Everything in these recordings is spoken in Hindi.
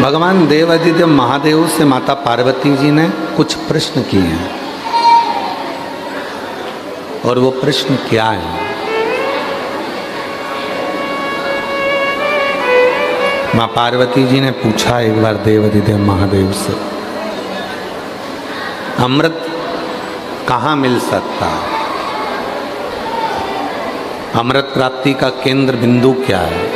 भगवान देवादिदेव महादेव से माता पार्वती जी ने कुछ प्रश्न किए हैं और वो प्रश्न क्या है? माँ पार्वती जी ने पूछा एक बार देवादिदेव महादेव से, अमृत कहाँ मिल सकता है? अमृत प्राप्ति का केंद्र बिंदु क्या है?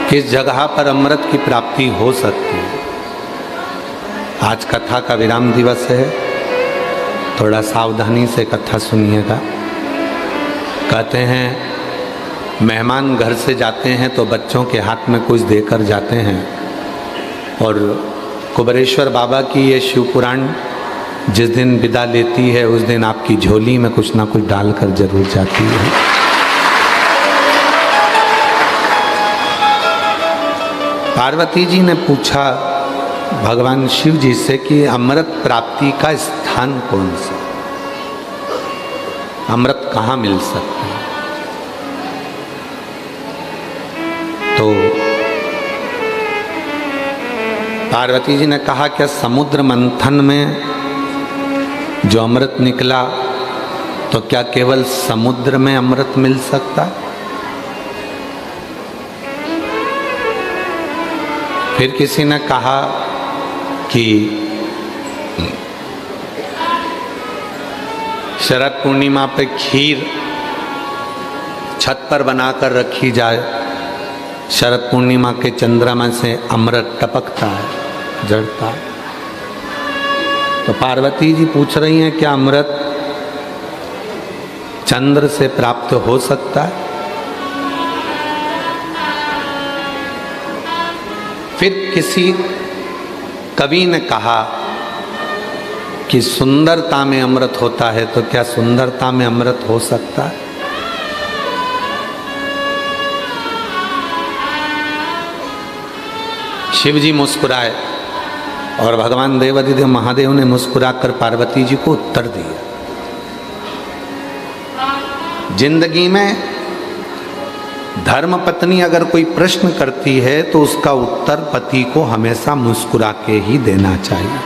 किस जगह पर अमृत की प्राप्ति हो सकती है? आज कथा का विराम दिवस है, थोड़ा सावधानी से कथा सुनिएगा। कहते हैं मेहमान घर से जाते हैं तो बच्चों के हाथ में कुछ देकर जाते हैं, और कुबेरेश्वर बाबा की ये शिव पुराण जिस दिन विदा लेती है उस दिन आपकी झोली में कुछ ना कुछ डालकर जरूर जाती है। पार्वती जी ने पूछा भगवान शिव जी से कि अमृत प्राप्ति का स्थान कौन सा, अमृत कहाँ मिल सकता है? तो पार्वती जी ने कहा क्या समुद्र मंथन में जो अमृत निकला तो क्या केवल समुद्र में अमृत मिल सकता है? फिर किसी ने कहा कि शरद पूर्णिमा पे खीर छत पर बनाकर रखी जाए, शरद पूर्णिमा के चंद्रमा से अमृत टपकता है, जड़ता है। तो पार्वती जी पूछ रही हैं क्या अमृत चंद्र से प्राप्त हो सकता है? फिर किसी कवि ने कहा कि सुंदरता में अमृत होता है, तो क्या सुंदरता में अमृत हो सकता है? शिव जी मुस्कुराए और भगवान देवादिदेव महादेव ने मुस्कुराकर पार्वती जी को उत्तर दिया। जिंदगी में धर्म पत्नी अगर कोई प्रश्न करती है तो उसका उत्तर पति को हमेशा मुस्कुरा के ही देना चाहिए।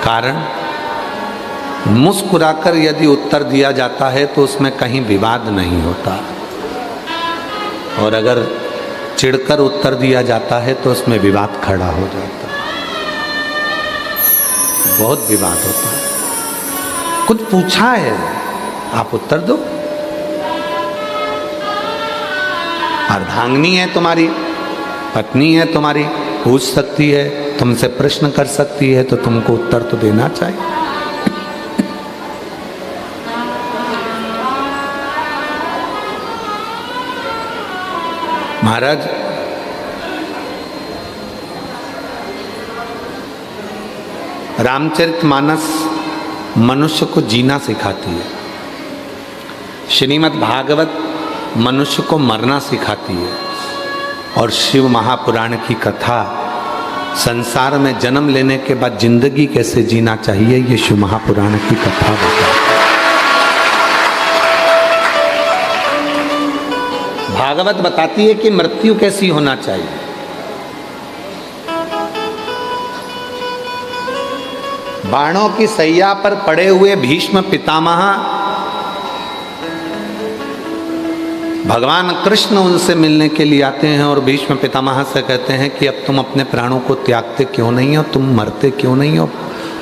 कारण मुस्कुराकर यदि उत्तर दिया जाता है तो उसमें कहीं विवाद नहीं होता, और अगर चिढ़कर उत्तर दिया जाता है तो उसमें विवाद खड़ा हो जाता है, बहुत विवाद होता है। कुछ पूछा है आप उत्तर दो। अर्धांगिनी है तुम्हारी, पत्नी है तुम्हारी, पूछ सकती है, तुमसे प्रश्न कर सकती है, तो तुमको उत्तर तो देना चाहिए। महाराज रामचरितमानस मनुष्य को जीना सिखाती है, श्रीमद् भागवत मनुष्य को मरना सिखाती है, और शिव महापुराण की कथा संसार में जन्म लेने के बाद जिंदगी कैसे जीना चाहिए ये शिव महापुराण की कथा बताती है। भागवत बताती है कि मृत्यु कैसी होना चाहिए। बाणों की सैया पर पड़े हुए भीष्म पितामह भगवान कृष्ण उनसे मिलने के लिए आते हैं और भीष्म पितामह से कहते हैं कि अब तुम अपने प्राणों को त्यागते क्यों नहीं हो, तुम मरते क्यों नहीं हो,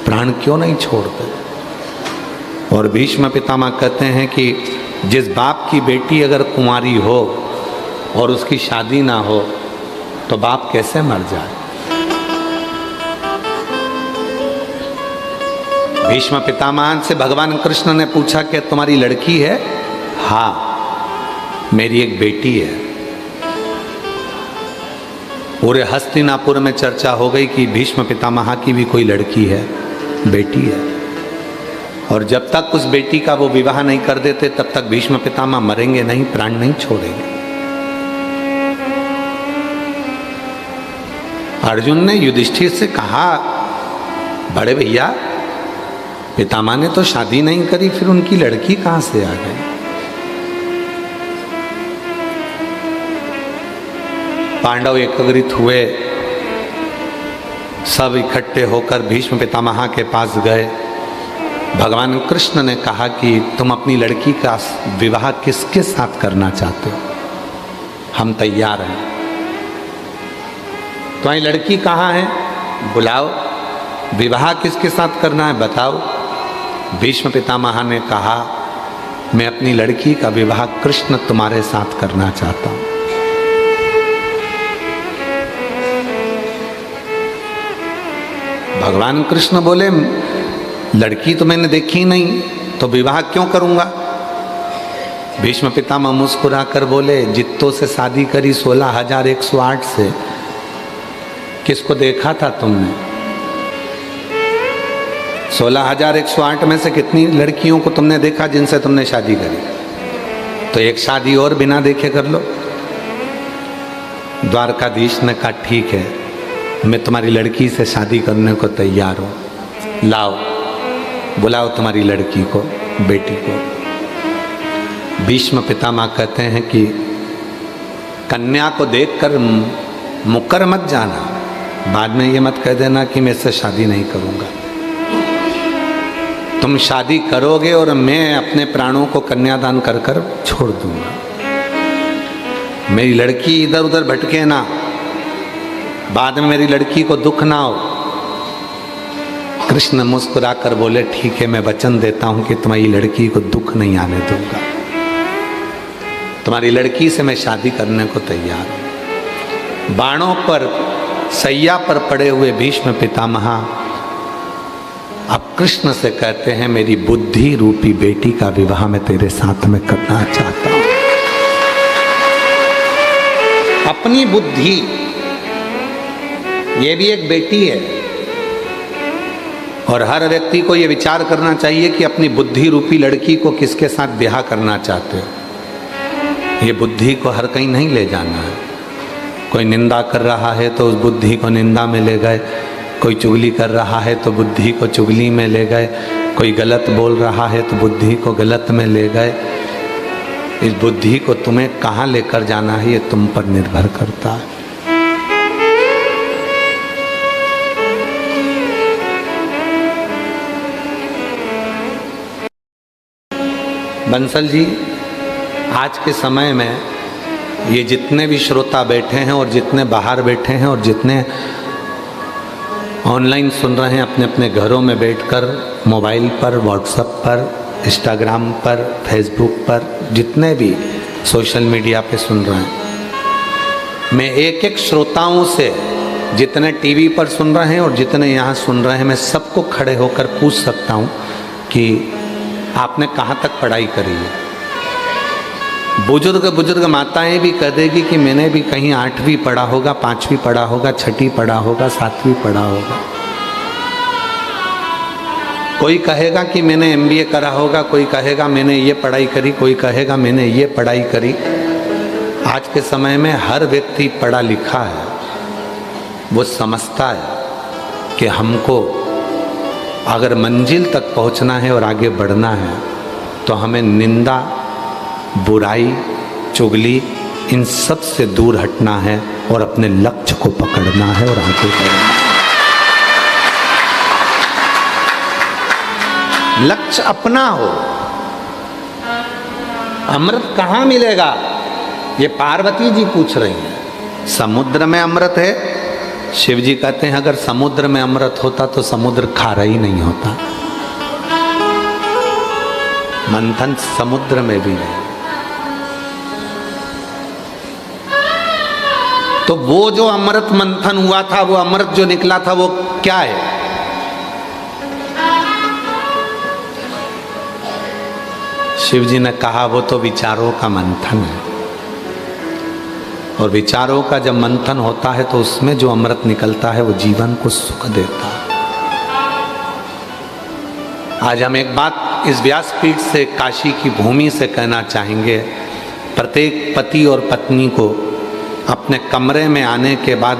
प्राण क्यों नहीं छोड़ते? और भीष्म पितामह कहते हैं कि जिस बाप की बेटी अगर कुंवारी हो और उसकी शादी ना हो तो बाप कैसे मर जाए? भीष्म पितामह से भगवान कृष्ण ने पूछा कि तुम्हारी लड़की है? हाँ, मेरी एक बेटी है। पूरे हस्तिनापुर में चर्चा हो गई कि भीष्म पितामह की भी कोई लड़की है, बेटी है, और जब तक उस बेटी का वो विवाह नहीं कर देते तब तक भीष्म पितामह मरेंगे नहीं, प्राण नहीं छोड़ेंगे। अर्जुन ने युधिष्ठिर से कहा, बड़े भैया पितामह ने तो शादी नहीं करी, फिर उनकी लड़की कहाँ से आ गई? पांडव एकत्रित हुए, सब इकट्ठे होकर भीष्म पितामह के पास गए। भगवान कृष्ण ने कहा कि तुम अपनी लड़की का विवाह किसके साथ करना चाहते हो? हम तैयार हैं। तुम्हारी लड़की कहाँ है? बुलाओ। विवाह किसके साथ करना है बताओ। भीष्म पितामह ने कहा, मैं अपनी लड़की का विवाह कृष्ण तुम्हारे साथ करना चाहता हूं। भगवान कृष्ण बोले, लड़की तो मैंने देखी नहीं, तो विवाह क्यों करूंगा? भीष्म पितामह मुस्कुरा कर बोले, जित्तों से शादी करी 16,108 से, किसको देखा था तुमने? 16,108 में से कितनी लड़कियों को तुमने देखा जिनसे तुमने शादी करी? तो एक शादी और बिना देखे कर लो। द्वारकाधीश ने कहा, ठीक है, मैं तुम्हारी लड़की से शादी करने को तैयार हूँ। लाओ, बुलाओ तुम्हारी लड़की को, बेटी को। भीष्म पितामह कहते हैं कि कन्या को देखकर मुकर मत जाना, बाद में ये मत कह देना कि मैं इससे शादी नहीं करूँगा। तुम शादी करोगे और मैं अपने प्राणों को कन्यादान कर कर छोड़ दूंगा। मेरी लड़की इधर उधर भटके ना, बाद में मेरी लड़की को दुख ना हो। कृष्ण मुस्कुरा कर बोले, ठीक है, मैं वचन देता हूं कि तुम्हारी लड़की को दुख नहीं आने दूंगा। तुम्हारी लड़की से मैं शादी करने को तैयार हूं। बाणों पर सैया पर पड़े हुए भीष्म पितामह अब कृष्ण से कहते हैं, मेरी बुद्धि रूपी बेटी का विवाह मैं तेरे साथ में करना चाहता हूं। अपनी बुद्धि, ये भी एक बेटी है, और हर व्यक्ति को ये विचार करना चाहिए कि अपनी बुद्धि रूपी लड़की को किसके साथ ब्याह करना चाहते हो। ये बुद्धि को हर कहीं नहीं ले जाना है। कोई निंदा कर रहा है तो उस बुद्धि को निंदा में ले गए, कोई चुगली कर रहा है तो बुद्धि को चुगली में ले गए, कोई गलत बोल रहा है तो बुद्धि को गलत में ले गए। इस बुद्धि को तुम्हें कहाँ लेकर जाना है, ये तुम पर निर्भर करता है। बंसल जी, आज के समय में ये जितने भी श्रोता बैठे हैं और जितने बाहर बैठे हैं और जितने ऑनलाइन सुन रहे हैं अपने अपने घरों में बैठकर, मोबाइल पर, व्हाट्सएप पर, इंस्टाग्राम पर, फेसबुक पर, जितने भी सोशल मीडिया पे सुन रहे हैं, मैं एक एक श्रोताओं से, जितने टीवी पर सुन रहे हैं और जितने यहाँ सुन रहे हैं, मैं सबको खड़े होकर पूछ सकता हूँ कि आपने कहाँ तक पढ़ाई करी है। बुजुर्ग माताएं भी कह देगी कि मैंने भी कहीं 8वीं पढ़ा होगा, 5वीं पढ़ा होगा, 6ठी पढ़ा होगा, 7वीं पढ़ा होगा। कोई कहेगा कि मैंने MBA करा होगा, कोई कहेगा मैंने ये पढ़ाई करी, कोई कहेगा मैंने ये पढ़ाई करी। आज के समय में हर व्यक्ति पढ़ा लिखा है, वो समझता है कि हमको अगर मंजिल तक पहुंचना है और आगे बढ़ना है तो हमें निंदा, बुराई, चुगली, इन सब से दूर हटना है और अपने लक्ष्य को पकड़ना है और आगे बढ़ना है। लक्ष्य अपना हो। अमृत कहाँ मिलेगा, ये पार्वती जी पूछ रही हैं। समुद्र में अमृत है। शिव जी कहते हैं, अगर समुद्र में अमृत होता तो समुद्र खारा ही नहीं होता। मंथन समुद्र में भी नहीं। तो वो जो अमृत मंथन हुआ था, वो अमृत जो निकला था, वो क्या है? शिव जी ने कहा, वो तो विचारों का मंथन है। और विचारों का जब मंथन होता है तो उसमें जो अमृत निकलता है वो जीवन को सुख देता है। आज हम एक बात इस व्यासपीठ से, काशी की भूमि से कहना चाहेंगे। प्रत्येक पति और पत्नी को अपने कमरे में आने के बाद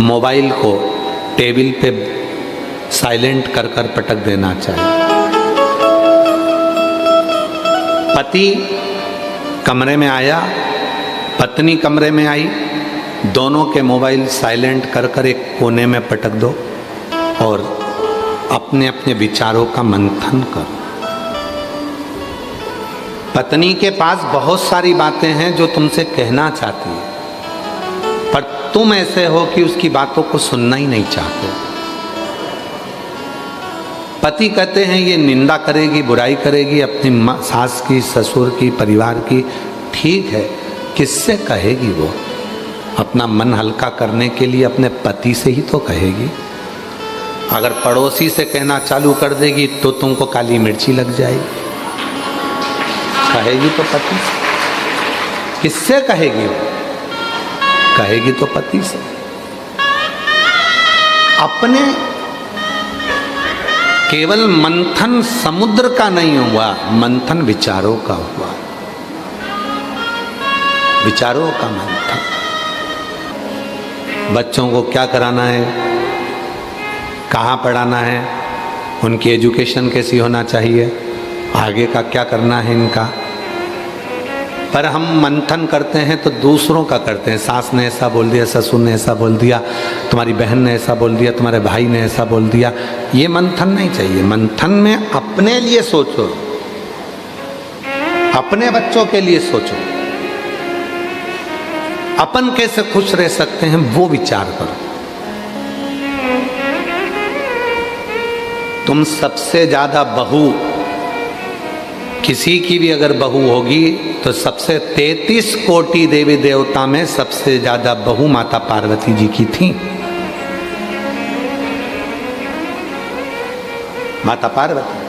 मोबाइल को टेबल पे साइलेंट कर कर पटक देना चाहिए। पति कमरे में आया, पत्नी कमरे में आई, दोनों के मोबाइल साइलेंट कर कर एक कोने में पटक दो और अपने अपने विचारों का मंथन करो। पत्नी के पास बहुत सारी बातें हैं जो तुमसे कहना चाहती है, पर तुम ऐसे हो कि उसकी बातों को सुनना ही नहीं चाहते। पति कहते हैं ये निंदा करेगी, बुराई करेगी अपनी सास की, ससुर की, परिवार की। ठीक है, किससे कहेगी वो? अपना मन हल्का करने के लिए अपने पति से ही तो कहेगी। अगर पड़ोसी से कहना चालू कर देगी तो तुमको काली मिर्ची लग जाएगी। कहेगी तो पति से। किससे कहेगी वो? कहेगी तो पति से। अपने केवल मंथन समुद्र का नहीं हुआ, मंथन विचारों का हुआ। विचारों का मंथन। बच्चों को क्या कराना है, कहाँ पढ़ाना है, उनकी एजुकेशन कैसी होना चाहिए, आगे का क्या करना है इनका। पर हम मंथन करते हैं तो दूसरों का करते हैं। सास ने ऐसा बोल दिया, ससुर ने ऐसा बोल दिया, तुम्हारी बहन ने ऐसा बोल दिया, तुम्हारे भाई ने ऐसा बोल दिया। ये मंथन नहीं चाहिए। मंथन में अपने लिए सोचो, अपने बच्चों के लिए सोचो, अपन कैसे खुश रह सकते हैं वो विचार करो। तुम सबसे ज्यादा बहू, किसी की भी अगर बहू होगी तो सबसे 33 कोटि देवी देवता में सबसे ज्यादा बहू माता पार्वती जी की थी। माता पार्वती।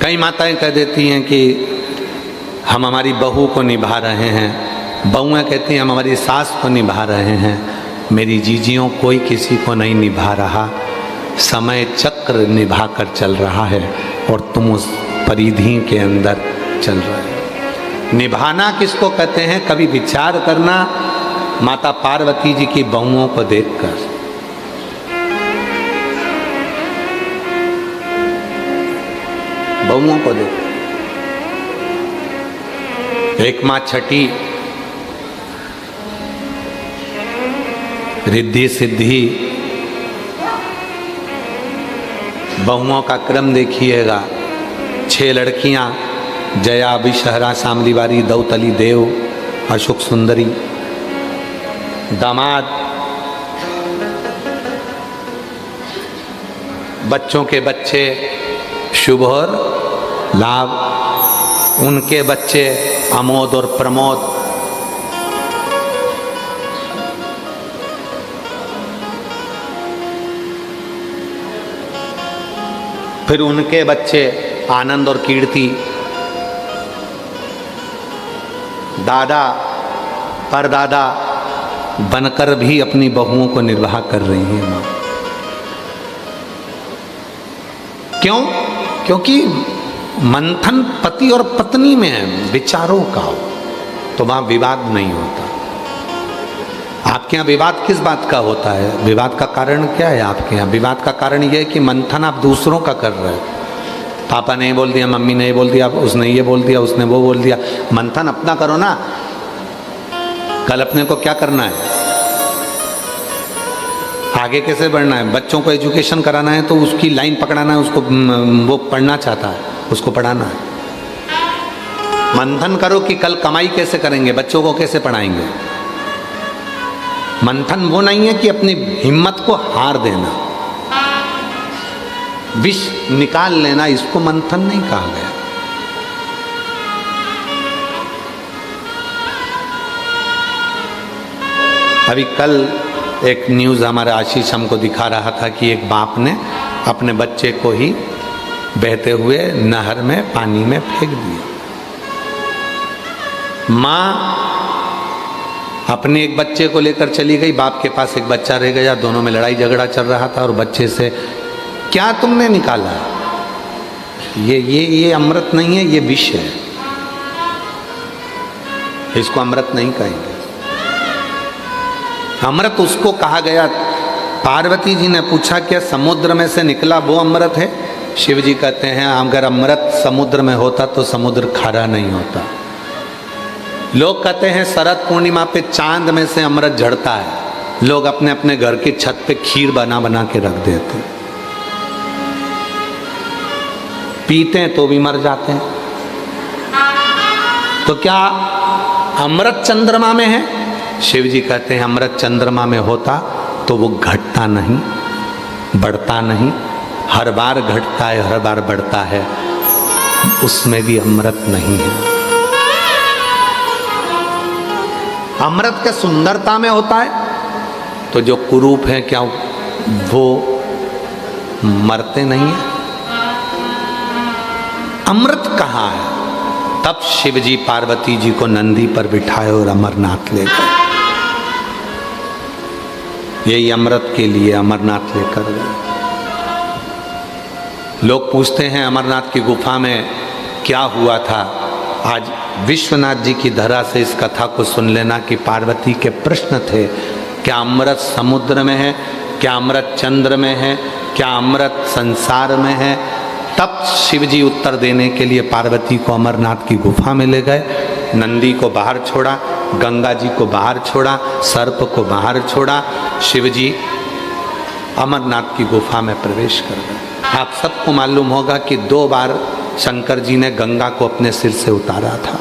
कई माताएं कह देती हैं कि हम हमारी बहू को निभा रहे हैं, बहुएं कहती हैं हम हमारी सास को निभा रहे हैं। मेरी जीजियों कोई किसी को नहीं निभा रहा, समय चक्र निभा कर चल रहा है और तुम उस परिधि के अंदर चल रहे हो। निभाना किसको कहते हैं? कभी विचार करना माता पार्वती जी की बहुओं को देखकर। बहुओं को देखकर। एक माँ छठी, रिद्धि सिद्धि, बहुओं का क्रम देखिएगा। 6 लड़कियां, जया, विषहरा, शामलीवारी, दौतली, देव, अशोक सुंदरी। दामाद, बच्चों के बच्चे शुभ और लाभ, उनके बच्चे अमोद और प्रमोद। फिर उनके बच्चे आनंद और कीर्ति। दादा परदादा बनकर भी अपनी बहुओं को निर्वाह कर रही हैं मां। क्यों? क्योंकि मंथन पति और पत्नी में है, विचारों का हो तो वहां विवाद नहीं होता। आपके यहाँ विवाद किस बात का होता है? विवाद का कारण क्या है आपके यहाँ? विवाद का कारण यह है कि मंथन आप दूसरों का कर रहे हो। पापा ने ये बोल दिया, मम्मी ने ये बोल दिया, उसने ये बोल दिया, उसने वो बोल दिया। मंथन अपना करो ना। कल अपने को क्या करना है, आगे कैसे बढ़ना है, बच्चों को एजुकेशन कराना है तो उसकी लाइन पकड़ाना है, उसको वो पढ़ना चाहता है उसको पढ़ाना है। मंथन करो कि कल कमाई कैसे करेंगे, बच्चों को कैसे पढ़ाएंगे। मंथन वो नहीं है कि अपनी हिम्मत को हार देना, विष निकाल लेना, इसको मंथन नहीं कहा गया। अभी कल एक न्यूज़ हमारा आशीष हमको दिखा रहा था कि एक बाप ने अपने बच्चे को ही बहते हुए नहर में पानी में फेंक दिया। माँ अपने एक बच्चे को लेकर चली गई, बाप के पास एक बच्चा रह गया, दोनों में लड़ाई झगड़ा चल रहा था और बच्चे से क्या तुमने निकाला, ये अमृत नहीं है, ये विष है, इसको अमृत नहीं कहेंगे। अमृत उसको कहा गया पार्वती जी ने पूछा क्या समुद्र में से निकला वो अमृत है? शिव जी कहते हैं अगर अमृत समुद्र में होता तो समुद्र खारा नहीं होता। लोग कहते हैं शरद पूर्णिमा पे चांद में से अमृत झड़ता है, लोग अपने अपने घर की छत पे खीर बना बना के रख देते, पीते हैं तो भी मर जाते हैं। तो क्या अमृत चंद्रमा में है? शिव जी कहते हैं अमृत चंद्रमा में होता तो वो घटता नहीं, बढ़ता नहीं, हर बार घटता है, हर बार बढ़ता है, उसमें भी अमृत नहीं है। अमृत के सुंदरता में होता है, तो जो कुरूप है क्या वो मरते नहीं है? अमृत कहाँ है? तब शिव जी पार्वती जी को नंदी पर बिठाए और अमरनाथ ले गए। यही अमृत के लिए अमरनाथ लेकर गए। लोग पूछते हैं अमरनाथ की गुफा में क्या हुआ था। आज विश्वनाथ जी की धरा से इस कथा को सुन लेना कि पार्वती के प्रश्न थे, क्या अमृत समुद्र में है, क्या अमृत चंद्र में है, क्या अमृत संसार में है। तब शिव जी उत्तर देने के लिए पार्वती को अमरनाथ की गुफा में ले गए। नंदी को बाहर छोड़ा, गंगा जी को बाहर छोड़ा, सर्प को बाहर छोड़ा, शिव जी अमरनाथ की गुफा में प्रवेश कर गए। आप सबको मालूम होगा कि 2 बार शंकर जी ने गंगा को अपने सिर से उतारा था।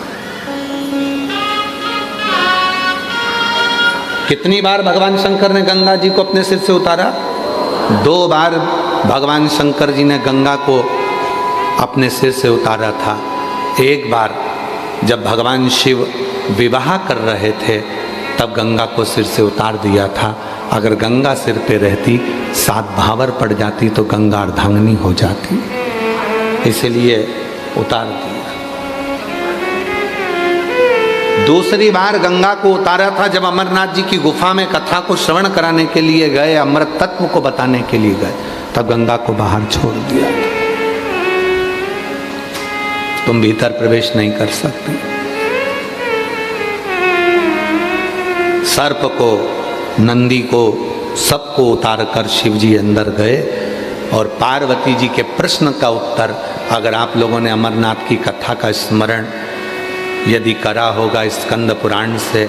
कितनी बार भगवान शंकर ने गंगा जी को अपने सिर से उतारा? 2 बार भगवान शंकर जी ने गंगा को अपने सिर से उतारा था। एक बार जब भगवान शिव विवाह कर रहे थे तब गंगा को सिर से उतार दिया था। अगर गंगा सिर पे रहती 7 भावर पड़ जाती तो गंगा अर्धांगिनी हो जाती, इसलिए उतार दिया। दूसरी बार गंगा को उतारा था जब अमरनाथ जी की गुफा में कथा को श्रवण कराने के लिए गए, अमृत तत्व को बताने के लिए गए, तब गंगा को बाहर छोड़ दिया। तुम भीतर प्रवेश नहीं कर सकते। सर्प को, नंदी को, सबको उतार कर शिव जी अंदर गए और पार्वती जी के प्रश्न का उत्तर, अगर आप लोगों ने अमरनाथ की कथा का स्मरण यदि करा होगा स्कंद पुराण से,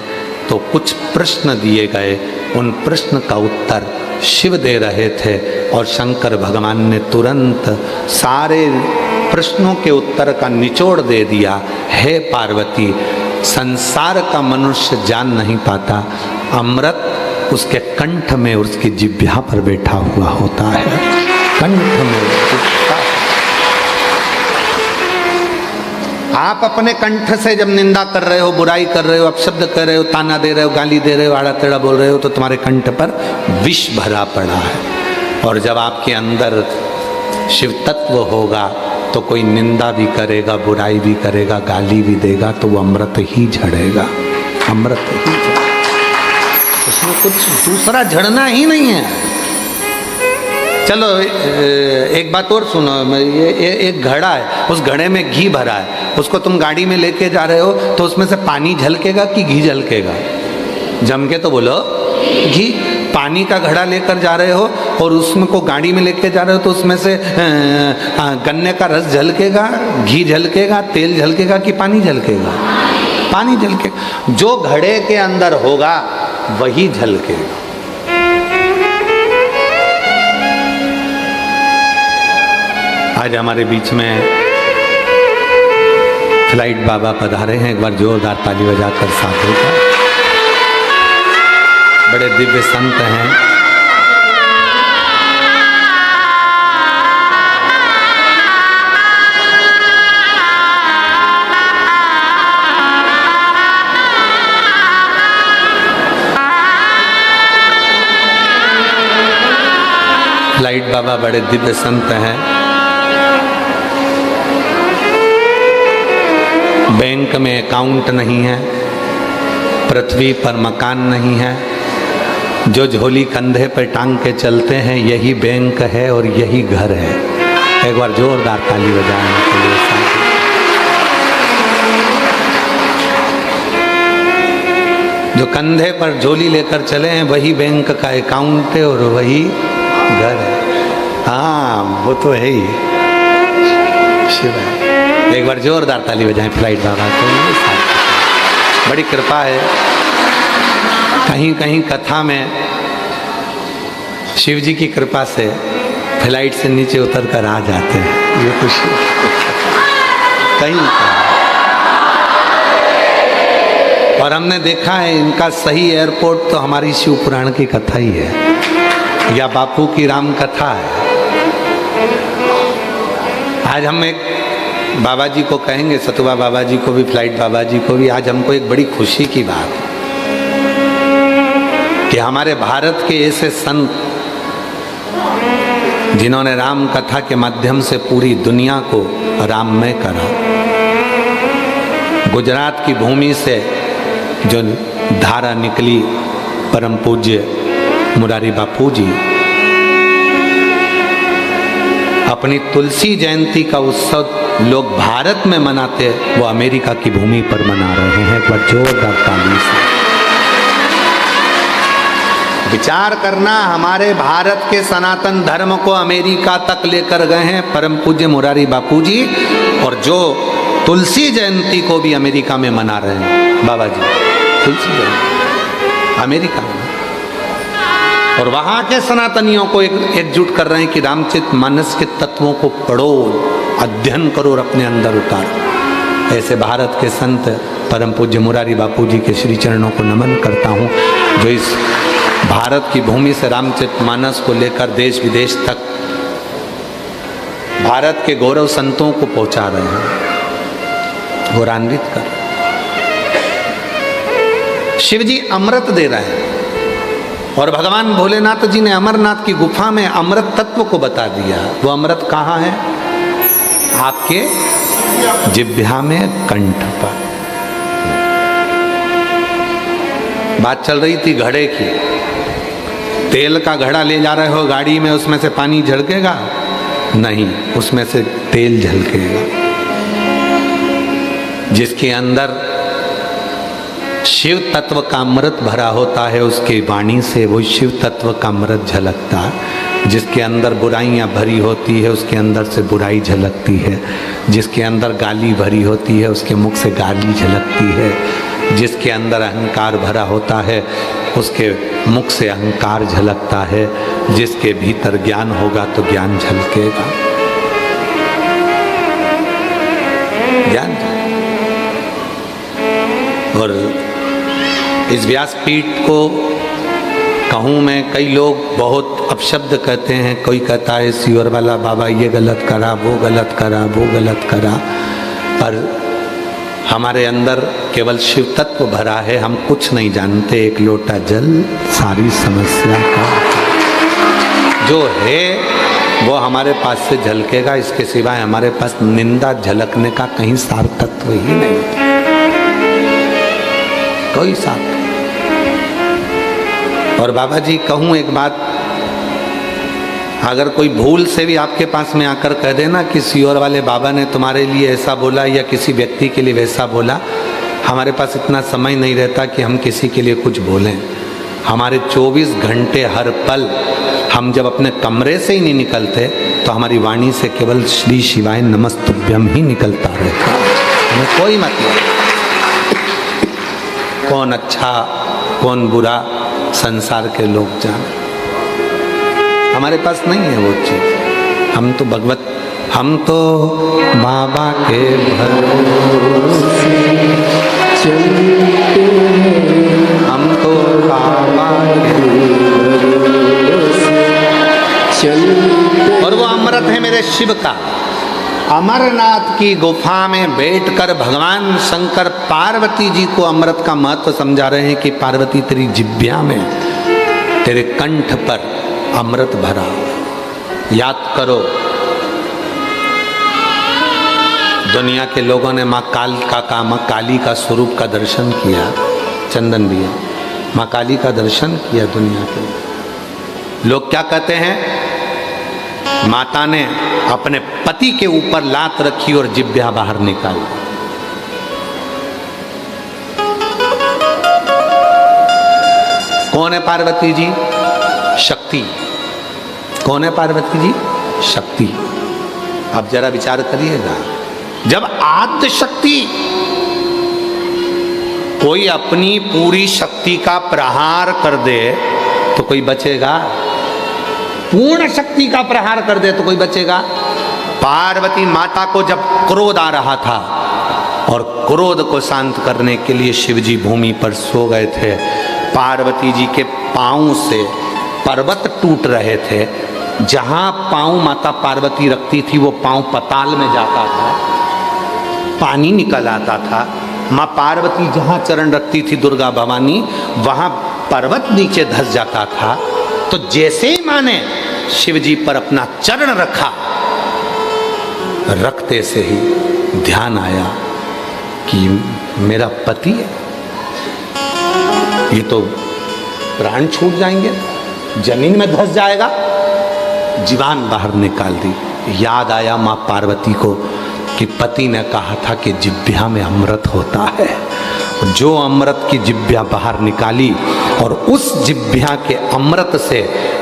तो कुछ प्रश्न दिए गए, उन प्रश्न का उत्तर शिव दे रहे थे और शंकर भगवान ने तुरंत सारे प्रश्नों के उत्तर का निचोड़ दे दिया। हे पार्वती, संसार का मनुष्य जान नहीं पाता, अमृत उसके कंठ में, उसकी जिह्वा पर बैठा हुआ होता है, कंठ में। आप अपने कंठ से जब निंदा कर रहे हो, बुराई कर रहे हो, अपशब्द कर रहे हो, ताना दे रहे हो, गाली दे रहे हो, आड़ा टेढ़ा बोल रहे हो, तो तुम्हारे कंठ पर विष भरा पड़ा है। और जब आपके अंदर शिव तत्व होगा तो कोई निंदा भी करेगा, बुराई भी करेगा, गाली भी देगा, तो वो अमृत ही झड़ेगा, अमृत ही झड़ेगा। उसमें कुछ दूसरा झड़ना ही नहीं है। चलो एक बात और सुनो, ये एक घड़ा है, उस घड़े में घी भरा है, उसको तुम गाड़ी में लेके जा रहे हो तो उसमें से पानी झलकेगा कि घी झलकेगा? जम के तो बोलो घी। पानी का घड़ा लेकर जा रहे हो और उसमें को गाड़ी में लेके जा रहे हो तो उसमें से गन्ने का रस झलकेगा, घी झलकेगा, तेल झलकेगा कि पानी झलकेगा? पानी झलकेगा। जो घड़े के अंदर होगा वही झलकेगा। आज हमारे बीच में फ्लाइट बाबा पधारे हैं, एक बार जोरदार ताली बजाकर साथ होगा। बड़े दिव्य संत हैं। फ्लाइट बाबा बड़े दिव्य संत हैं। बैंक में अकाउंट नहीं है, पृथ्वी पर मकान नहीं है, जो झोली कंधे पर टांग के चलते हैं यही बैंक है और यही घर है। एक बार जोरदार ताली बजाने के लिए साथ। जो कंधे पर झोली लेकर चले हैं वही बैंक का अकाउंट है और वही घर है। हाँ वो तो है ही। शिव एक बार जोरदार ताली बजाएं फ्लाइट बाबा को। बड़ी कृपा है। कहीं कहीं कथा में शिव जी की कृपा से फ्लाइट से नीचे उतर कर आ जाते हैं। ये तो कहीं और हमने देखा है इनका सही एयरपोर्ट तो हमारी शिव पुराण की कथा ही है या बापू की राम कथा है। आज हम एक बाबा जी को कहेंगे, सतुबा बाबा जी को भी, फ्लाइट बाबा जी को भी, आज हमको एक बड़ी खुशी की बात कि हमारे भारत के ऐसे संत जिन्होंने राम कथा के माध्यम से पूरी दुनिया को राममय करा। गुजरात की भूमि से जो धारा निकली परम पूज्य मुरारी बापू जी अपनी तुलसी जयंती का उत्सव लोग भारत में मनाते, वो अमेरिका की भूमि पर मना रहे हैं। एक बार जोरदार ताली से विचार करना। हमारे भारत के सनातन धर्म को अमेरिका तक लेकर गए हैं परम पूज्य मुरारी बापू जी, और जो तुलसी जयंती को भी अमेरिका में मना रहे हैं बाबा जी। तुलसी जयंती अमेरिका में, और वहाँ के सनातनियों को एकजुट कर रहे हैं कि रामचरितमानस के तत्वों को पढ़ो, अध्ययन करो और अपने अंदर उतारो। ऐसे भारत के संत परम पूज्य मुरारी बापू जी के श्री चरणों को नमन करता हूँ, जो इस भारत की भूमि से रामचरितमानस को लेकर देश विदेश तक भारत के गौरव संतों को पहुँचा रहे हैं, गौरवान्वित कर। शिव जी अमृत दे रहे हैं और भगवान भोलेनाथ जी ने अमरनाथ की गुफा में अमृत तत्व को बता दिया। वो अमृत कहाँ है? आपके जिह्वा में, कंठ पर। बात चल रही थी घड़े की। तेल का घड़ा ले जा रहे हो गाड़ी में, उसमें से पानी झलकेगा? नहीं, उसमें से तेल झलकेगा। जिसके अंदर शिव तत्व का अमृत भरा होता है, उसके वाणी से वो शिव तत्व का अमृत झलकता है। जिसके अंदर बुराइयां भरी होती है, उसके अंदर से बुराई झलकती है। जिसके अंदर गाली भरी होती है, उसके मुख से गाली झलकती है। जिसके अंदर अहंकार भरा होता है, उसके मुख से अहंकार झलकता है। जिसके भीतर ज्ञान होगा तो ज्ञान झलकेगा। ज्ञान। और इस व्यासपीठ को कहूँ मैं, कई लोग बहुत अपशब्द कहते हैं। कोई कहता है सियोर वाला बाबा ये गलत करा, वो गलत करा, वो गलत करा, पर हमारे अंदर केवल शिव तत्व भरा है। हम कुछ नहीं जानते। एक लोटा जल सारी समस्या का जो है वो हमारे पास से झलकेगा। इसके सिवाय हमारे पास निंदा झलकने का कहीं सार तत्व ही नहीं, कोई सार। और बाबा जी कहूँ एक बात, अगर कोई भूल से भी आपके पास में आकर कह देना कि सियोर वाले बाबा ने तुम्हारे लिए ऐसा बोला या किसी व्यक्ति के लिए वैसा बोला, हमारे पास इतना समय नहीं रहता कि हम किसी के लिए कुछ बोलें। हमारे 24 घंटे हर पल हम जब अपने कमरे से ही नहीं निकलते तो हमारी वाणी से केवल श्री शिवाय नमस्तुभ्यम ही निकलता रहता। हमें कोई मतलब, कौन अच्छा कौन बुरा संसार के लोग जाने, हमारे पास नहीं है वो चीज। हम तो भगवत, हम तो बाबा के भरोसे चलते, हम तो बाबा के भरोसे चलते। और वो अमृत है मेरे शिव का। अमरनाथ की गुफा में बैठकर भगवान शंकर पार्वती जी को अमृत का महत्व समझा रहे हैं कि पार्वती तेरी जिह्वा में, तेरे कंठ पर अमृत भरा। याद करो, दुनिया के लोगों ने माँ काली का स्वरूप का दर्शन किया, चंदन दिया, माँ काली का दर्शन किया। दुनिया के लोग क्या कहते हैं? माता ने अपने पति के ऊपर लात रखी और जिह्वा बाहर निकाली। कौन है पार्वती जी? शक्ति। कौन है पार्वती जी? शक्ति। अब जरा विचार करिएगा, जब आद्य शक्ति कोई अपनी पूरी शक्ति का प्रहार कर दे तो कोई बचेगा? पूर्ण शक्ति का प्रहार कर दे तो कोई बचेगा? पार्वती माता को जब क्रोध आ रहा था और क्रोध को शांत करने के लिए शिवजी भूमि पर सो गए थे, पार्वती जी के पांव से पर्वत टूट रहे थे। जहां पांव माता पार्वती रखती थी वो पांव पताल में जाता था, पानी निकल आता था। माँ पार्वती जहां चरण रखती थी दुर्गा भवानी, वहां पर्वत नीचे धंस जाता था। तो जैसे ही माँ ने शिव जी पर अपना चरण रखा, रखते से ही ध्यान आया कि मेरा पति है, ये तो प्राण छूट जाएंगे, जमीन में धंस जाएगा। जीवान बाहर निकाल दी। याद आया माँ पार्वती को कि पति ने कहा था कि जिह्वा में अमृत होता है। जो अमृत की जिह्वा बाहर निकाली और उस जिह्वा के अमृत से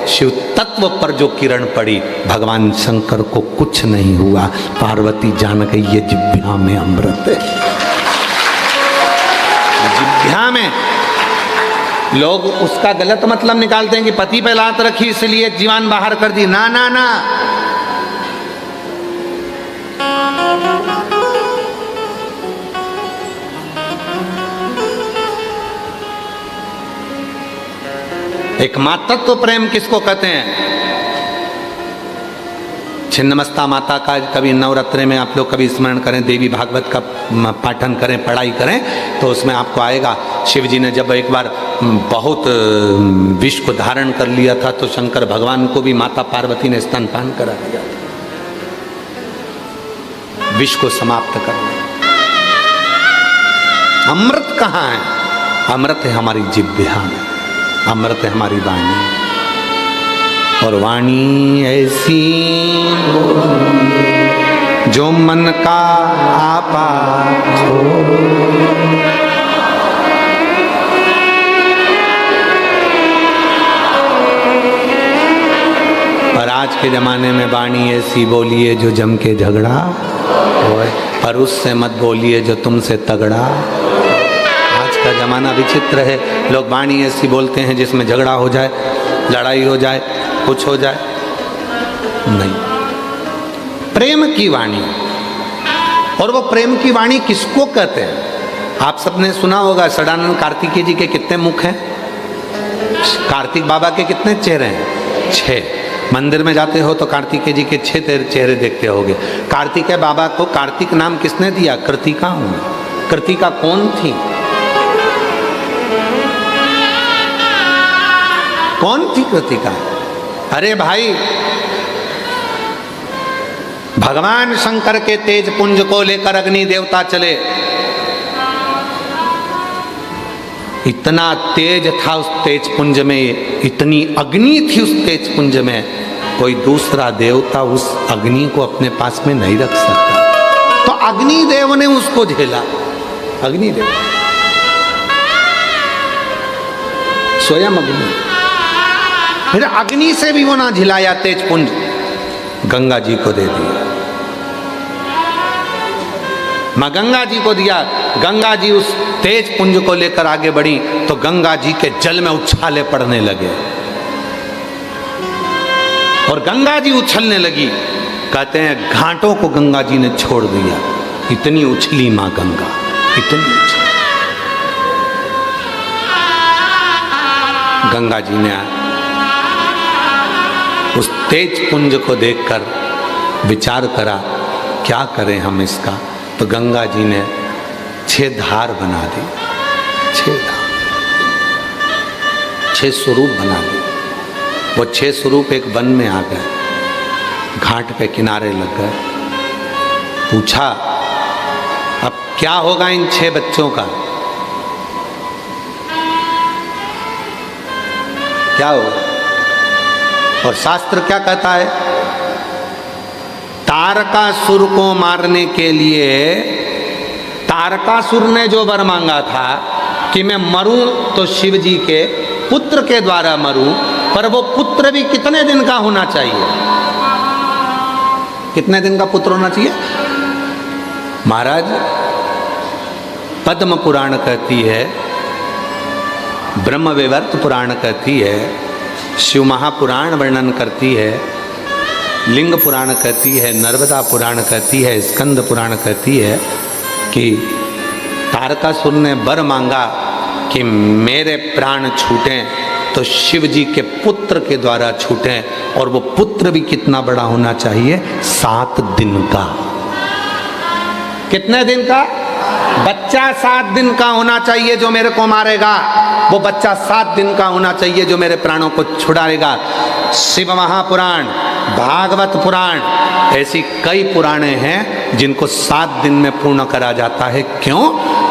शिव तत्व पर जो किरण पड़ी, भगवान शंकर को कुछ नहीं हुआ। पार्वती जान गई ये जिह्वा में अमृत है। जिह्वा में लोग उसका गलत मतलब निकालते हैं कि पति पे लात रखी इसलिए जीवान बाहर कर दी। ना ना ना, एक मातृत्व प्रेम किसको कहते हैं? छिन्नमस्ता माता का कभी नवरात्रे में आप लोग कभी स्मरण करें, देवी भागवत का पाठन करें, पढ़ाई करें, तो उसमें आपको आएगा शिव जी ने जब एक बार बहुत विष को धारण कर लिया था तो शंकर भगवान को भी माता पार्वती ने स्तनपान करा दिया था, विष को समाप्त करने। अमृत कहाँ है? अमृत है हमारी जिह्वा में, अमृत है हमारी वाणी। और वाणी ऐसी जो मन का आपा खो। और आज के जमाने में वाणी ऐसी बोलिए जो जम के झगड़ा होए, पर उससे मत बोलिए जो तुमसे तगड़ा। आज का जमाना विचित्र है, लोग वाणी ऐसी बोलते हैं जिसमें झगड़ा हो जाए, लड़ाई हो जाए, कुछ हो जाए। नहीं, प्रेम की वाणी। और वो प्रेम की वाणी किसको कहते हैं? आप सबने सुना होगा सदानंद कार्तिकेय जी के कितने मुख हैं? कार्तिक बाबा के कितने चेहरे हैं? 6। मंदिर में जाते हो तो कार्तिकेय जी के 6 चेहरे देखते होगे। कार्तिकेय बाबा को कार्तिक नाम किसने दिया? कृतिका हूं। कृतिका कौन थी? कौन थी कृतिका? अरे भाई, भगवान शंकर के तेज पुंज को लेकर अग्नि देवता चले। इतना तेज था उस तेज पुंज में, इतनी अग्नि थी उस तेज पुंज में, कोई दूसरा देवता उस अग्नि को अपने पास में नहीं रख सकता। तो अग्निदेव ने उसको झेला। अग्निदेव स्वयं अग्नि, फिर अग्नि से भी वो ना झिलाया, तेज पुंज गंगा जी को दे दिया। मां गंगा जी को दिया। गंगा जी उस तेज पुंज को लेकर आगे बढ़ी तो गंगा जी के जल में उछाले पड़ने लगे और गंगा जी उछलने लगी। कहते हैं घाटों को गंगा जी ने छोड़ दिया, इतनी उछली मां गंगा, इतनी उछली। गंगा जी ने उस तेज पुंज को देखकर विचार करा, क्या करें हम इसका? तो गंगा जी ने 6 धार बना दी, 6 धार, 6 स्वरूप बना दी। वो 6 स्वरूप एक वन में आ गए, घाट पे किनारे लग गए। पूछा अब क्या होगा इन 6 बच्चों का? क्या होगा? और शास्त्र क्या कहता है? तारकासुर को मारने के लिए तारकासुर ने जो वर मांगा था कि मैं मरूं तो शिव जी के पुत्र के द्वारा मरूं, पर वो पुत्र भी कितने दिन का होना चाहिए? कितने दिन का पुत्र होना चाहिए? महाराज, पद्म पुराण कहती है, ब्रह्म वैवर्त पुराण कहती है, शिव महापुराण वर्णन करती है, लिंग पुराण कहती है, नर्मदा पुराण कहती है, स्कंद पुराण कहती है कि तारकासुर ने वर मांगा कि मेरे प्राण छूटें तो शिव जी के पुत्र के द्वारा छूटें, और वो पुत्र भी कितना बड़ा होना चाहिए? 7 दिन का। कितने दिन का? बच्चा 7 दिन का होना चाहिए जो मेरे को मारेगा, वो बच्चा 7 दिन का होना चाहिए जो मेरे प्राणों को छुड़ाएगा। शिव महापुराण, भागवत पुराण, ऐसी कई पुराणे हैं जिनको 7 दिन में पूर्ण करा जाता है। क्यों?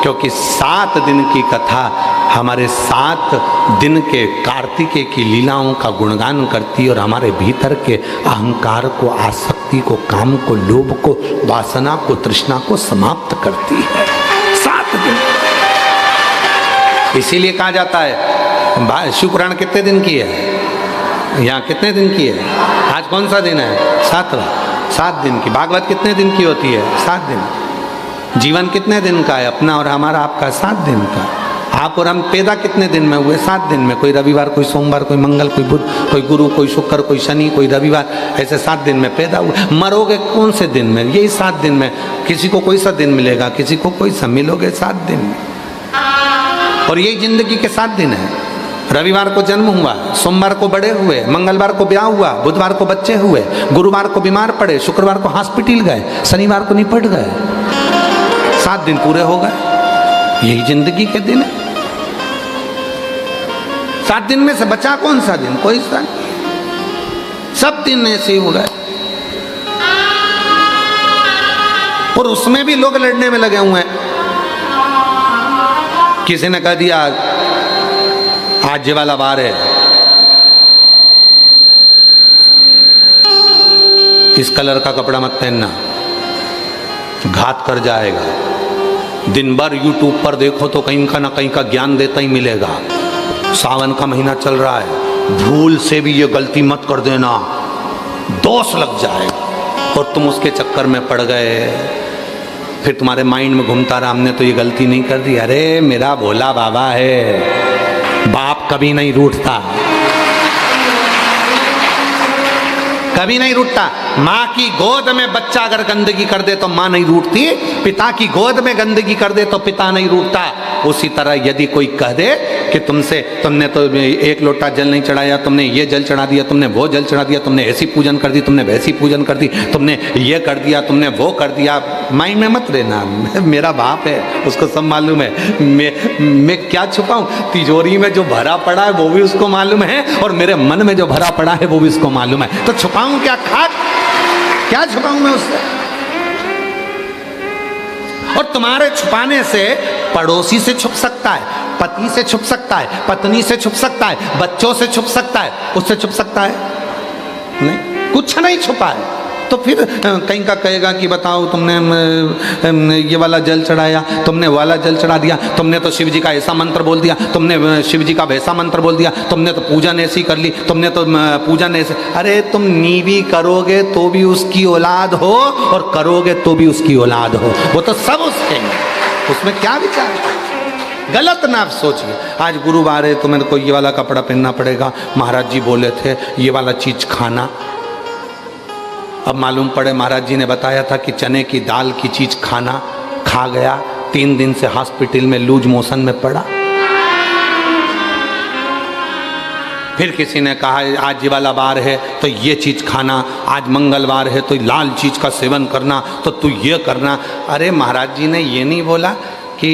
क्योंकि 7 दिन की कथा हमारे 7 दिन के कार्तिकेय की लीलाओं का गुणगान करती है और हमारे भीतर के अहंकार को, आसक्ति को, काम को, लोभ को, वासना को, तृष्णा को समाप्त करती है। 7 दिन। इसीलिए कहा जाता है, शिव पुराण कितने दिन की है? यहाँ कितने दिन की है? आज कौन सा दिन है? 7वां। 7 दिन की। भागवत कितने दिन की होती है? 7 दिन। जीवन कितने दिन का है? अपना और हमारा, आपका 7 दिन का। आप और हम पैदा कितने दिन में हुए? 7 दिन में। कोई रविवार, कोई सोमवार, कोई मंगल, कोई बुध, कोई गुरु, कोई शुक्र, कोई शनि, कोई रविवार, ऐसे 7 दिन में पैदा हुए। मरोगे कौन से दिन में? यही 7 दिन में। किसी को कोई सा दिन मिलेगा, किसी को कोई सा। मिलोगे 7 दिन में। और यही जिंदगी के 7 दिन है। रविवार को जन्म हुआ, सोमवार को बड़े हुए, मंगलवार को ब्याह हुआ, बुधवार को बच्चे हुए, गुरुवार को बीमार पड़े, शुक्रवार को हॉस्पिटल गए, शनिवार को निपट गए। 7 दिन पूरे हो गए। यही जिंदगी के दिन है। 7 दिन में से बचा कौन सा दिन? कोई सा नहीं। सब दिन ऐसे ही हो गए। और उसमें भी लोग लड़ने में लगे हुए हैं। किसी ने कह दिया आज ये वाला वार है, इस कलर का कपड़ा मत पहनना, घात कर जाएगा। दिन भर यूट्यूब पर देखो तो कहीं का ना कहीं का ज्ञान देता ही मिलेगा। सावन का महीना चल रहा है, भूल से भी ये गलती मत कर देना, दोष लग जाएगा। और तुम उसके चक्कर में पड़ गए। फिर तुम्हारे माइंड में घूमता रहा, हमने तो ये गलती नहीं कर दी। अरे मेरा भोला बाबा है, बाप कभी नहीं रूठता, कभी नहीं रूठता। माँ की गोद में बच्चा अगर गंदगी कर दे तो माँ नहीं रूठती, पिता की गोद में गंदगी कर दे तो पिता नहीं रूठता। उसी तरह यदि कोई कह दे कि तुमने तो 1 लोटा जल नहीं चढ़ाया, तुमने ये जल चढ़ा दिया, तुमने वो जल चढ़ा दिया, तुमने ऐसी पूजन कर दी, तुमने वैसी पूजन कर दी, तुमने ये कर दिया, तुमने वो कर दिया, माइंड में मत रहना। मेरा बाप है, उसको सब मालूम है। मैं क्या छुपाऊं? तिजोरी में जो भरा पड़ा है वो भी उसको मालूम है, और मेरे मन में जो भरा पड़ा है वो भी उसको मालूम है। तो छुपाऊं क्या? खाक क्या छुपाऊं मैं उससे? और तुम्हारे छुपाने से पड़ोसी से छुप सकता है, पति से छुप सकता है, पत्नी से छुप सकता है, बच्चों से छुप सकता है, उससे छुप सकता है नहीं, कुछ नहीं छुपा है। तो फिर कहीं का कहेगा कि बताओ तुमने ये वाला जल चढ़ाया, तुमने वाला जल चढ़ा दिया, तुमने तो शिव जी का ऐसा मंत्र बोल दिया, तुमने शिव जी का वैसा मंत्र बोल दिया, तुमने तो पूजन ऐसी कर ली, तुमने तो पूजन ऐसे। अरे तुम नीवी करोगे तो भी उसकी औलाद हो, और करोगे तो भी उसकी औलाद हो। वो तो सब उसके हैं, उसमें क्या विचार? गलत ना सोचिए। आज गुरुवार है तो मेरे को ये वाला कपड़ा पहनना पड़ेगा, महाराज जी बोले थे ये वाला चीज खाना। अब मालूम पड़े महाराज जी ने बताया था कि चने की दाल की चीज खाना, खा गया, 3 दिन से हॉस्पिटल में लूज मोशन में पड़ा। फिर किसी ने कहा आज ये वाला बार है तो ये चीज खाना, आज मंगलवार है तो लाल चीज का सेवन करना, तो तू ये करना। अरे महाराज जी ने ये नहीं बोला कि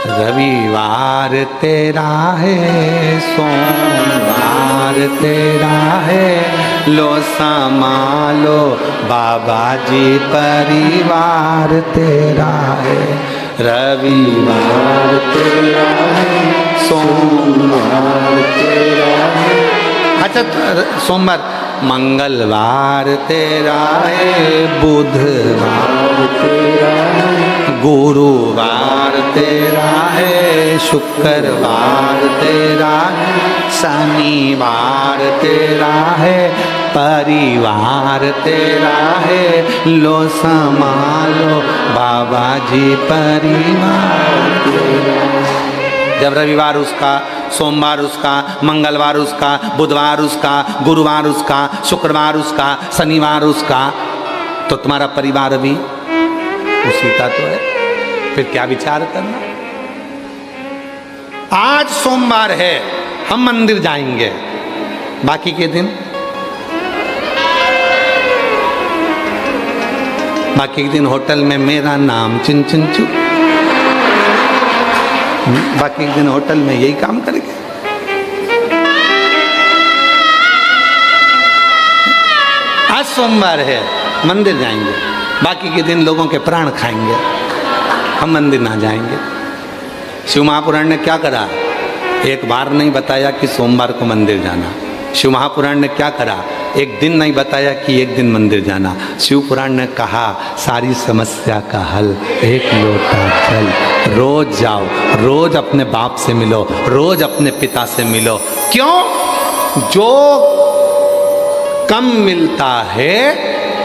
रविवार तेरा है, सोमवार तेरा है, लो संभालो बाबा जी परिवार तेरा है। रविवार तेरा है, सोमवार तेरा है। अच्छा सोमवार, मंगलवार तेरा है, बुधवार तेरा है, गुरुवार तेरा है, शुक्रवार तेरा है, शनिवार तेरा है, परिवार तेरा है, लो संभालो बाबा जी परिवार तेरा। जब रविवार उसका, सोमवार उसका, मंगलवार उसका, बुधवार उसका, गुरुवार उसका, शुक्रवार उसका, शनिवार उसका, तो तुम्हारा परिवार भी उसी का तो है। फिर क्या विचार करना। आज सोमवार है, हम मंदिर जाएंगे, बाकी के दिन होटल में मेरा नाम चिन चिन चू, बाकी के दिन होटल में यही काम करेंगे। आज सोमवार है, मंदिर जाएंगे, बाकी के दिन लोगों के प्राण खाएंगे, हम मंदिर ना जाएंगे। शिव महापुराण ने क्या करा, एक बार नहीं बताया कि सोमवार को मंदिर जाना। शिव महापुराण ने क्या करा, एक दिन नहीं बताया कि एक दिन मंदिर जाना। शिव पुराण ने कहा सारी समस्या का हल एक लोटा जल, रोज जाओ, रोज अपने बाप से मिलो, रोज अपने पिता से मिलो। क्यों? जो कम मिलता है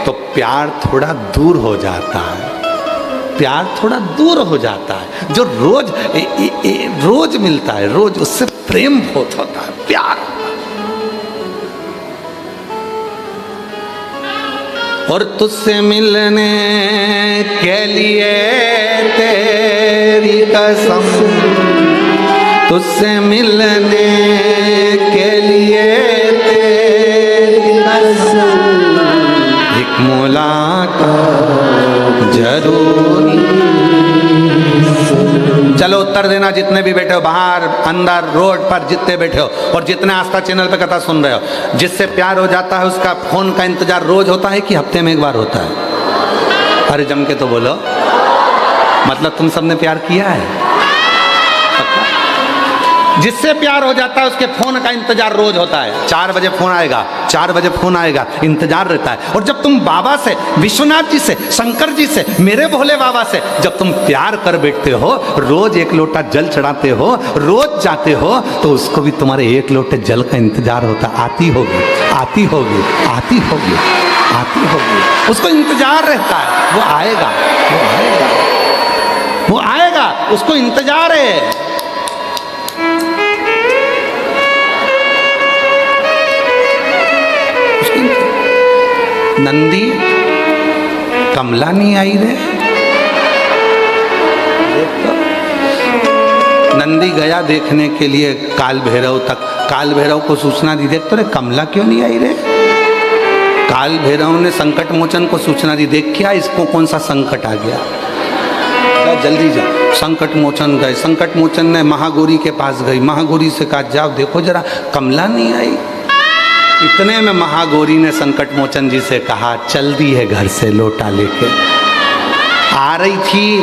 तो प्यार थोड़ा दूर हो जाता है, प्यार थोड़ा दूर हो जाता है। जो रोज रोज मिलता है, रोज उससे प्रेम बहुत होता है, प्यार। और तुझसे मिलने के लिए तेरी कसम, तुझसे मिलने के लिए तेरी कसम, एक मुलाकात जरूरी। चलो उत्तर देना जितने भी बैठे हो, बाहर अंदर रोड पर जितने बैठे हो और जितने आस्था चैनल पे कथा सुन रहे हो, जिससे प्यार हो जाता है उसका फोन का इंतजार रोज होता है कि हफ्ते में एक बार होता है? अरे जम के तो बोलो, मतलब तुम सबने प्यार किया है? जिससे प्यार हो जाता है उसके फोन का इंतजार रोज होता है। 4 बजे फोन आएगा, 4 बजे फोन आएगा, इंतजार रहता है। और जब तुम बाबा से, विश्वनाथ जी से, शंकर जी से, मेरे भोले बाबा से जब तुम प्यार कर बैठते हो, रोज एक लोटा जल चढ़ाते हो, रोज जाते हो, तो उसको भी तुम्हारे एक लोटे जल का इंतजार होता। आती होगी, आती होगी, आती होगी, आती होगी, उसको इंतजार रहता है। वो आएगा, वो आएगा, वो आएगा, उसको इंतजार है। नंदी कमला नहीं आई रे, नंदी गया देखने के लिए काल भैरव तक, काल भैरव को सूचना दी, देख तो रे कमला क्यों नहीं आई रे। काल भैरव ने संकट मोचन को सूचना दी, देख क्या इसको कौन सा संकट आ गया, जा जल्दी जा। संकट मोचन गए, संकट मोचन ने महागौरी के पास गई, महागौरी से कहा जाओ देखो जरा कमला नहीं आई। इतने में महागौरी ने संकट मोचन जी से कहा चल दी है घर से लोटा लेके। आ रही थी,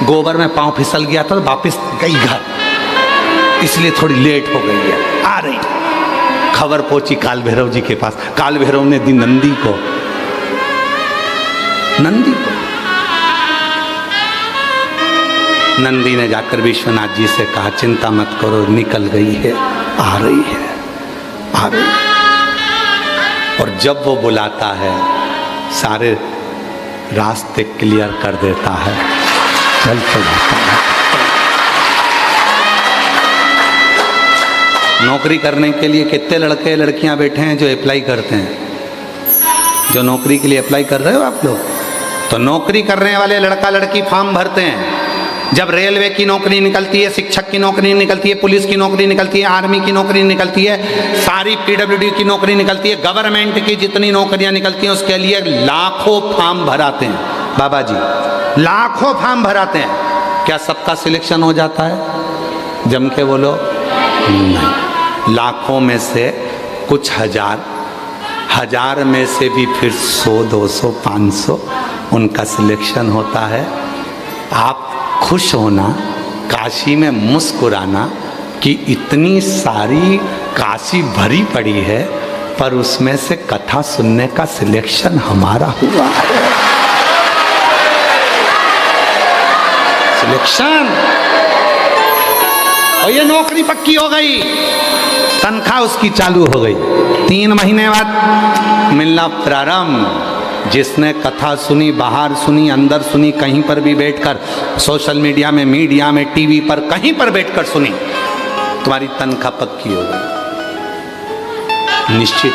गोबर में पांव फिसल गया था, वापस गई घर, इसलिए थोड़ी लेट हो गई है। आ रही, खबर पहुंची काल भैरव जी के पास। काल भैरव ने दी नंदी को, नंदी को। नंदी ने जाकर विश्वनाथ जी से कहा चिंता मत करो, निकल गई है, आ रही है, आ रही है। और जब वो बुलाता है सारे रास्ते क्लियर कर देता है, चल जाता है। नौकरी करने के लिए कितने लड़के लड़कियां बैठे हैं जो अप्लाई करते हैं, जो नौकरी के लिए अप्लाई कर रहे हो आप लोग, तो नौकरी करने वाले लड़का लड़की फॉर्म भरते हैं। जब रेलवे की नौकरी निकलती है, शिक्षक की नौकरी निकलती है, पुलिस की नौकरी निकलती है, आर्मी की नौकरी निकलती है, सारी पीडब्ल्यूडी की नौकरी निकलती है, गवर्नमेंट की जितनी नौकरियां निकलती हैं उसके लिए लाखों फॉर्म भराते हैं बाबा जी, लाखों फॉर्म भराते हैं। क्या सबका सिलेक्शन हो जाता है? जम के बोलो नहीं। लाखों में से कुछ हजार, हजार में से भी फिर 100, 200, 500 उनका सिलेक्शन होता है। आप खुश होना, काशी में मुस्कुराना कि इतनी सारी काशी भरी पड़ी है, पर उसमें से कथा सुनने का सिलेक्शन हमारा हुआ है। सिलेक्शन, और ये नौकरी पक्की हो गई, तनख्वाह उसकी चालू हो गई। 3 महीने बाद मिलना प्रारंभ। जिसने कथा सुनी, बाहर सुनी, अंदर सुनी, कहीं पर भी बैठकर, सोशल मीडिया में, मीडिया में, टीवी पर, कहीं पर बैठकर सुनी, तुम्हारी तनख्वाह पक्की हो गई, निश्चित।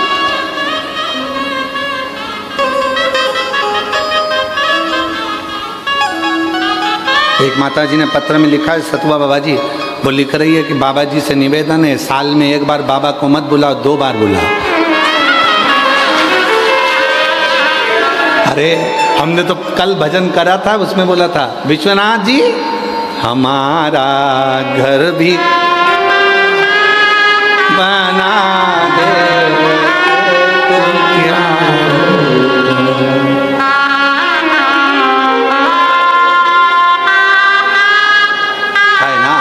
एक माता जी ने पत्र में लिखा है, सतुआ बाबा जी, वो लिख रही है कि बाबा जी से निवेदन है, साल में 1 बार बाबा को मत बुलाओ, 2 बार बुलाओ। अरे हमने तो कल भजन करा था, उसमें बोला था, विश्वनाथ जी हमारा घर भी बना दे तो क्या है ना।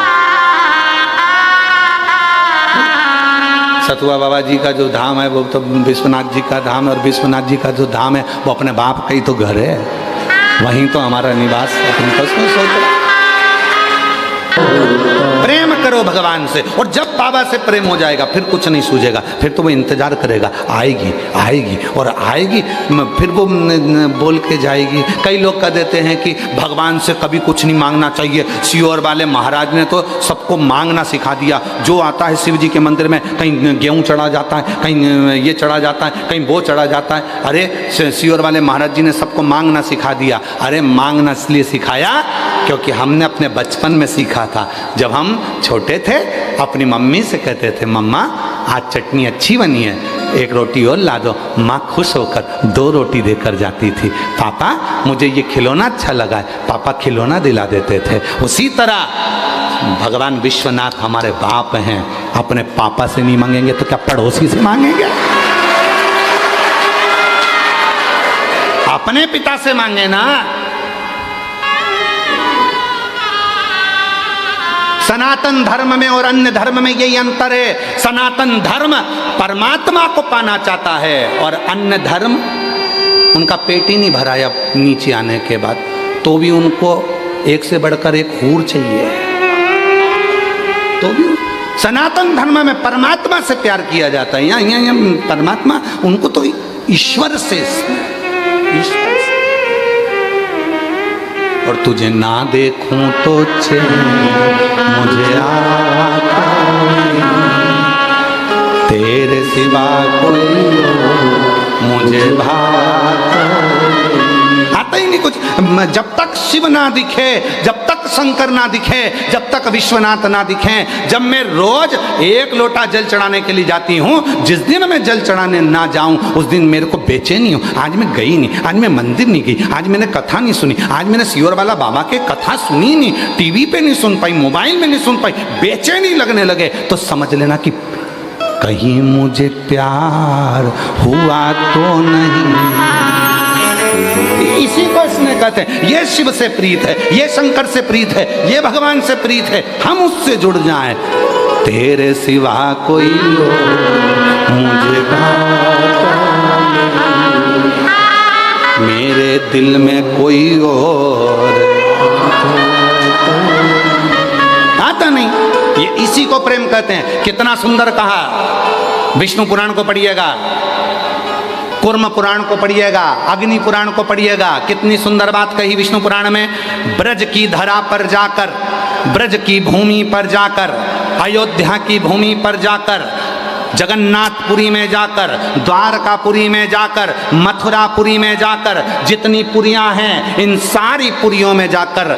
सतुआ बाबा जी का जो धाम है वो तो विश्वनाथ जी का धाम है, और विश्वनाथ जी का जो धाम है वो अपने बाप का ही तो घर है, वहीं तो हमारा निवास है। प्रेम करो भगवान से, और जब बाबा से प्रेम हो जाएगा फिर कुछ नहीं सूझेगा, फिर तो वो इंतजार करेगा, आएगी आएगी और आएगी, फिर वो बोल के जाएगी। कई लोग कह देते हैं कि भगवान से कभी कुछ नहीं मांगना चाहिए, सियोर वाले महाराज ने तो सबको मांगना सिखा दिया। जो आता है शिव जी के मंदिर में, कहीं गेहूँ चढ़ा जाता है, कहीं ये चढ़ा जाता है, कहीं वो चढ़ा जाता है। अरे सियोर वाले महाराज जी ने सबको मांगना सिखा दिया। अरे मांगना इसलिए सिखाया क्योंकि हमने अपने बचपन में सीखा था। जब हम छोटे थे अपनी मम्मी से कहते थे, मम्मा आज चटनी अच्छी बनी है, 1 रोटी और ला दो। माँ खुश होकर 2 रोटी देकर जाती थी। पापा मुझे ये खिलौना अच्छा लगा है, पापा खिलौना दिला देते थे। उसी तरह भगवान विश्वनाथ हमारे बाप हैं, अपने पापा से नहीं मांगेंगे तो क्या पड़ोसी से मांगेंगे? अपने पिता से मांगे ना। सनातन धर्म में और अन्य धर्म में यही अंतर है। सनातन धर्म परमात्मा को पाना चाहता है, और अन्य धर्म उनका पेट ही नहीं भरा है अब नीचे आने के बाद, तो भी उनको एक से बढ़कर एक हूर चाहिए। तो भी सनातन धर्म में परमात्मा से प्यार किया जाता है। यहाँ परमात्मा, उनको तो ईश्वर से, ईश्वर से। और तुझे ना देखूं तो मुझे आता, तेरे सिवा कोई मुझे भाता ही नहीं कुछ। जब तक शिव ना दिखे, जब तक शंकर ना दिखे, जब तक विश्वनाथ ना दिखे, जब मैं रोज 1 लोटा जल चढ़ाने के लिए जाती हूँ, जिस दिन मैं जल चढ़ाने ना जाऊं उस दिन मेरे को बेचैनी हो। आज मैं गई नहीं, आज मैं मंदिर नहीं गई, आज मैंने कथा नहीं सुनी, आज मैंने सियोर वाला बाबा के कथा सुनी नहीं, टीवी पे नहीं सुन पाई, मोबाइल में नहीं सुन पाई, बेचैनी लगने लगे, तो समझ लेना कि कहीं मुझे प्यार हुआ तो नहीं। इसी को इसमें कहते हैं, ये शिव से प्रीत है, ये शंकर से प्रीत है, ये भगवान से प्रीत है, हम उससे जुड़ जाएं। तेरे सिवा कोई मुझे भाता, मेरे दिल में कोई और आता नहीं। ये इसी को प्रेम कहते हैं। कितना सुंदर कहा। विष्णु पुराण को पढ़िएगा, कूर्म पुराण को पढ़िएगा, अग्नि पुराण को पढ़िएगा, कितनी सुंदर बात कही विष्णु पुराण में। ब्रज की धरा पर जाकर, ब्रज की भूमि पर जाकर, अयोध्या की भूमि पर जाकर, जगन्नाथपुरी में जाकर, द्वारकापुरी में जाकर, मथुरापुरी में जाकर, जितनी पुरियां हैं इन सारी पुरियों में जाकर,